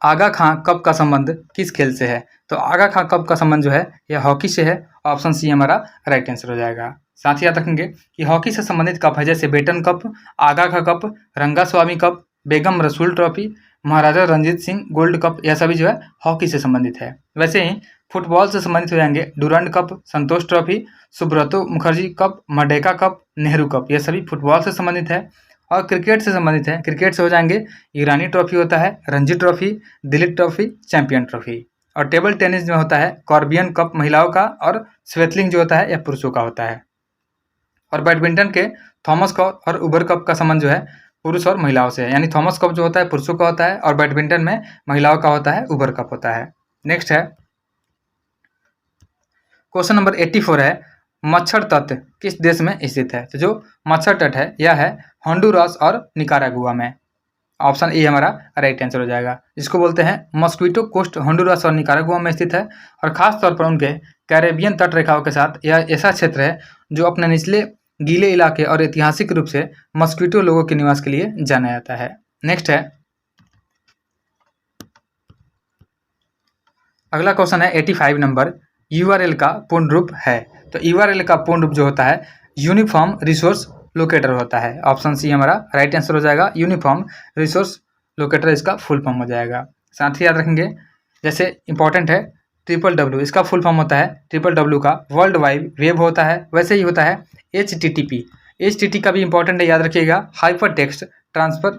आगा खां कप का संबंध किस खेल से है। तो आगा खां कप का संबंध जो है यह हॉकी से है, ऑप्शन सी हमारा राइट आंसर हो जाएगा। साथ ही याद रखेंगे कि हॉकी से संबंधित कप है जैसे बेटन कप, आगा खां कप, रंगास्वामी कप, बेगम रसूल ट्रॉफी, महाराजा रंजीत सिंह गोल्ड कप, यह सभी जो है हॉकी से संबंधित है। वैसे ही फुटबॉल से संबंधित हो जाएंगे Durand cup, Santosh trophy, Subroto Mukherjee cup, Merdeka cup, Nehru cup, यह सभी फुटबॉल से संबंधित है। और क्रिकेट से संबंधित है, क्रिकेट से हो जाएंगे ईरानी ट्रॉफी होता है, Ranji trophy, Dilip trophy, champion trophy. और टेबल टेनिस में होता है कॉर्बियन कप महिलाओं का और स्वेटलिंग जो होता है यह पुरुषों का होता है। और बैडमिंटन के थॉमस कप और उबर कप का संबंध जो है पुरुष और महिलाओं से है, यानी थॉमस कप जो होता है पुरुषों का होता है और बैडमिंटन में महिलाओं का होता है उबर कप होता है। नेक्स्ट है क्वेश्चन नंबर 84 है मच्छर तट किस देश में स्थित है। तो जो मच्छर तट है यह है होंडुरास और निकारागुआ में, ऑप्शन ए हमारा राइट आंसर हो जाएगा। जिसको बोलते हैं मॉस्क्वीटो कोस्ट होंडुरास और निकारागुआ में स्थित है और खास तौर पर उनके कैरेबियन तट रेखाओं के साथ यह ऐसा क्षेत्र है जो अपने निचले गीले इलाके और ऐतिहासिक रूप से मॉस्क्वीटो लोगों के निवास के लिए जाना जाता है। नेक्स्ट है अगला क्वेश्चन है 85 नंबर URL का पूर्ण रूप है। तो URL का पूर्ण रूप जो होता है यूनिफॉर्म रिसोर्स लोकेटर होता है, ऑप्शन सी हमारा राइट आंसर हो जाएगा। यूनिफॉर्म रिसोर्स लोकेटर इसका फुल फॉर्म हो जाएगा। साथ ही याद रखेंगे जैसे इंपॉर्टेंट है WWW, इसका फुल फॉर्म होता है WWW का वर्ल्ड वाइड वेब होता है। वैसे ही होता है HTTP का भी इंपॉर्टेंट है, याद रखिएगा हाइपर टेक्स्ट ट्रांसफर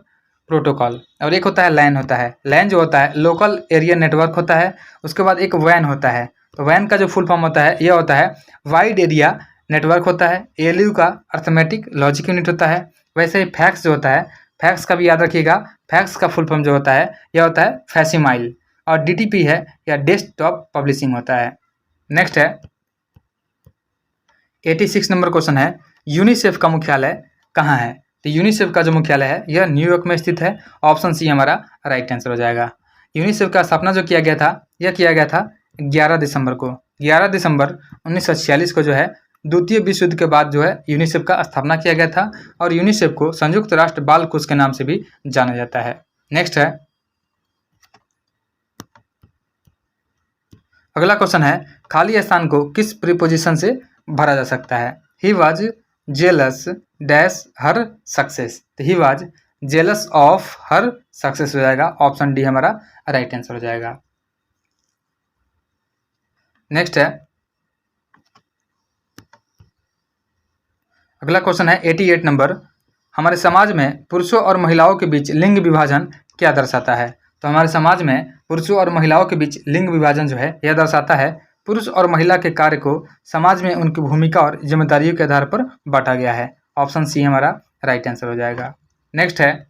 प्रोटोकॉल। और एक होता है लैन होता है, लैन जो होता है लोकल एरिया नेटवर्क होता है। उसके बाद एक वैन होता है, तो वैन का जो फुल फॉर्म होता है यह होता है वाइड एरिया नेटवर्क होता है। ALU का अर्थमेटिक लॉजिक यूनिट होता है। वैसे ही फैक्स जो होता है, फैक्स का भी याद रखिएगा, फैक्स का फुल फॉर्म जो होता है यह होता है फैसिमाइल। और DTP है या डेस्कटॉप पब्लिशिंग होता है। नेक्स्ट है 86 नंबर क्वेश्चन है यूनिसेफ का मुख्यालय कहाँ है। तो यूनिसेफ का जो मुख्यालय है यह न्यूयॉर्क में स्थित है, ऑप्शन सी हमारा राइट आंसर हो जाएगा। यूनिसेफ का स्थापना जो किया गया था यह किया गया था 11 दिसंबर को, 11 दिसंबर 1946 को जो है द्वितीय विश्व युद्ध के बाद जो है यूनिसेफ का स्थापना किया गया था। और यूनिसेफ को संयुक्त राष्ट्र बाल कोष के नाम से भी जाना जाता है। नेक्स्ट है अगला क्वेश्चन है खाली स्थान को किस प्रीपोजिशन से भरा जा सकता है। He was jealous dash her success, तो he was jealous of her success हो जाएगा, ऑप्शन डी हमारा राइट आंसर हो जाएगा। नेक्स्ट है, अगला क्वेश्चन है 88 नंबर, हमारे समाज में पुरुषों और महिलाओं के बीच लिंग विभाजन क्या दर्शाता है? तो हमारे समाज में पुरुषों और महिलाओं के बीच लिंग विभाजन जो है यह दर्शाता है पुरुष और महिला के कार्य को समाज में उनकी भूमिका और जिम्मेदारियों के आधार पर बांटा गया है। ऑप्शन सी हमारा राइट आंसर हो जाएगा। नेक्स्ट है,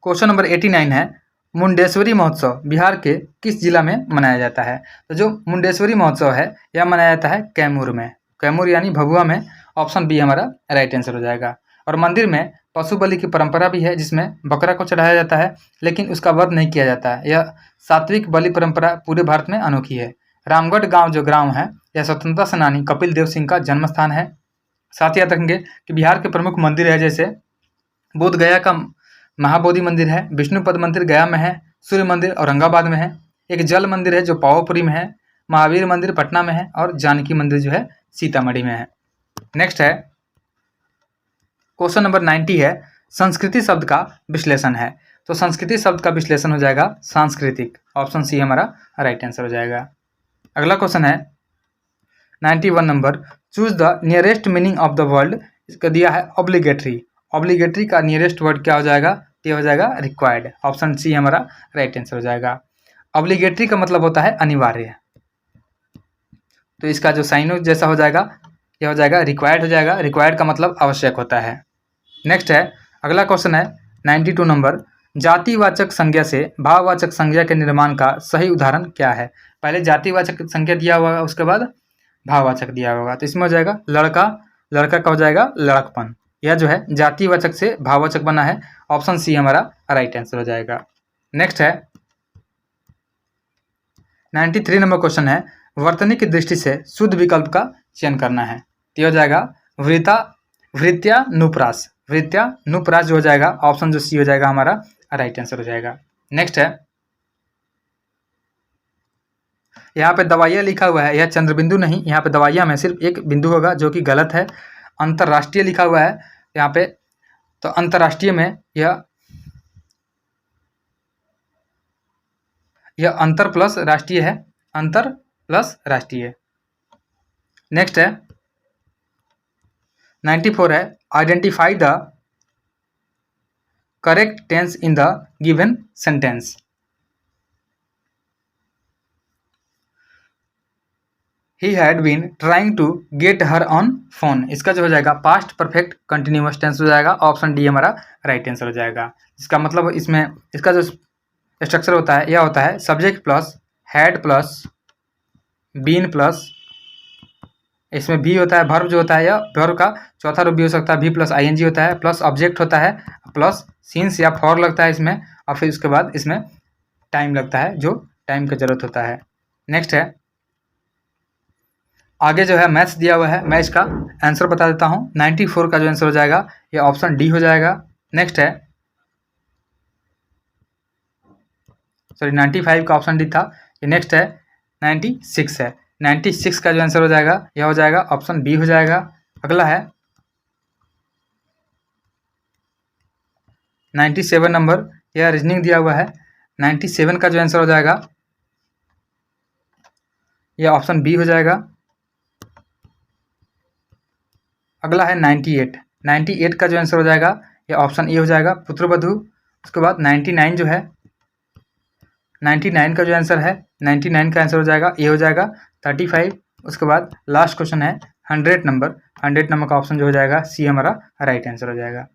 क्वेश्चन नंबर 89 है, मुंडेश्वरी महोत्सव बिहार के किस जिला में मनाया जाता है? तो जो मुंडेश्वरी महोत्सव है यह मनाया जाता है कैमूर में, कैमूर यानी भभुआ में। ऑप्शन बी हमारा राइट आंसर हो जाएगा। और मंदिर में पशु बलि की परंपरा भी है, जिसमें बकरा को चढ़ाया जाता है, लेकिन उसका वध नहीं किया जाता है। यह सात्विक बलि परंपरा पूरे भारत में अनोखी है। रामगढ़ गांव जो ग्राम है यह स्वतंत्रता सेनानी कपिल देव सिंह का जन्म स्थान है। साथ ही याद रखेंगे कि बिहार के प्रमुख मंदिर है जैसे बोध गया का महाबोधि मंदिर है, विष्णुपद मंदिर गया में है, सूर्य मंदिर औरंगाबाद में है, एक जल मंदिर है जो पावापुरी में है, महावीर मंदिर पटना में है और जानकी मंदिर जो है सीतामढ़ी में है। नेक्स्ट है, क्वेश्चन नंबर 90 है, संस्कृति शब्द का विश्लेषण है। तो संस्कृति शब्द का विश्लेषण हो जाएगा सांस्कृतिक। ऑप्शन सी हमारा राइट आंसर हो जाएगा। अगला क्वेश्चन है 91 number, choose the nearest meaning of the word. इसका दिया है ऑब्लिगेटरी। ऑब्लिगेटरी का नियरेस्ट वर्ड क्या हो जाएगा? ये हो जाएगा रिक्वायर्ड। ऑप्शन सी हमारा राइट आंसर हो जाएगा। ऑब्लिगेटरी का मतलब होता है अनिवार्य, तो इसका जो साइन जैसा हो जाएगा यह हो जाएगा रिक्वायर्ड हो जाएगा। रिक्वायर्ड का मतलब आवश्यक होता है। नेक्स्ट है, अगला क्वेश्चन है 92 नंबर, जातिवाचक संज्ञा से भाववाचक संज्ञा के निर्माण का सही उदाहरण क्या है? पहले जातिवाचक संज्ञा दिया हुआ, उसके बाद भाववाचक दिया होगा। तो इसमें हो जाएगा लड़का, लड़का का हो जाएगा लड़कपन। यह जो है जातिवाचक से भाववाचक बना है। ऑप्शन सी हमारा राइट आंसर हो जाएगा। नेक्स्ट है 93 नंबर क्वेश्चन है, वर्तनी की दृष्टि से शुद्ध विकल्प का चयन करना है। तो हो जाएगा वृत्यानुप्रास। वृत्यानुप्रास जो हो जाएगा ऑप्शन जो सी हो जाएगा हमारा राइट आंसर हो जाएगा। नेक्स्ट है, यहाँ पे दवाइयाँ लिखा हुआ है, यह चंद्रबिंदु नहीं, यहाँ पे दवाइयाँ में सिर्फ एक बिंदु होगा जो कि गलत है। अंतर्राष्ट्रीय लिखा हुआ है यहाँ पे, तो अंतर्राष्ट्रीय में यह अंतर प्लस राष्ट्रीय है, अंतर प्लस राष्ट्रीय। नेक्स्ट है 94 है, identify the correct tense in the given sentence. He had been trying to get her on phone. इसका जो हो जाएगा पास्ट परफेक्ट कंटिन्यूअस टेंस हो जाएगा। ऑप्शन डी हमारा राइट आंसर हो जाएगा। इसका मतलब इसमें इसका जो स्ट्रक्चर होता है यह होता है subject plus had plus been plus, इसमें भी होता है वर्ब जो होता है, या वर्ब का चौथा रूप भी हो सकता है, भी प्लस आईएनजी होता है, प्लस ऑब्जेक्ट होता है, प्लस सिंस या फॉर लगता है इसमें, और फिर उसके बाद इसमें टाइम लगता है जो टाइम का जरूरत होता है। नेक्स्ट है, आगे जो है मैथ्स दिया हुआ है, मैं इसका आंसर बता देता हूँ। 94 का जो आंसर हो जाएगा ये ऑप्शन डी हो जाएगा। नेक्स्ट है, सॉरी 95 का ऑप्शन डी था, ये नेक्स्ट है 96 है। 96 का जो आंसर हो जाएगा यह हो जाएगा ऑप्शन बी हो जाएगा। अगला है 97 नंबर, यह रीजनिंग दिया हुआ है। 97 का जो आंसर हो जाएगा यह ऑप्शन बी हो जाएगा। अगला है 98। 98 का जो आंसर हो जाएगा यह ऑप्शन ए हो जाएगा, पुत्रवधू। उसके बाद 99 जो है, 99 का जो आंसर है 99 का आंसर हो जाएगा ए हो जाएगा 35। उसके बाद लास्ट क्वेश्चन है 100 नंबर। 100 नंबर का ऑप्शन जो हो जाएगा सी हमारा राइट आंसर हो जाएगा।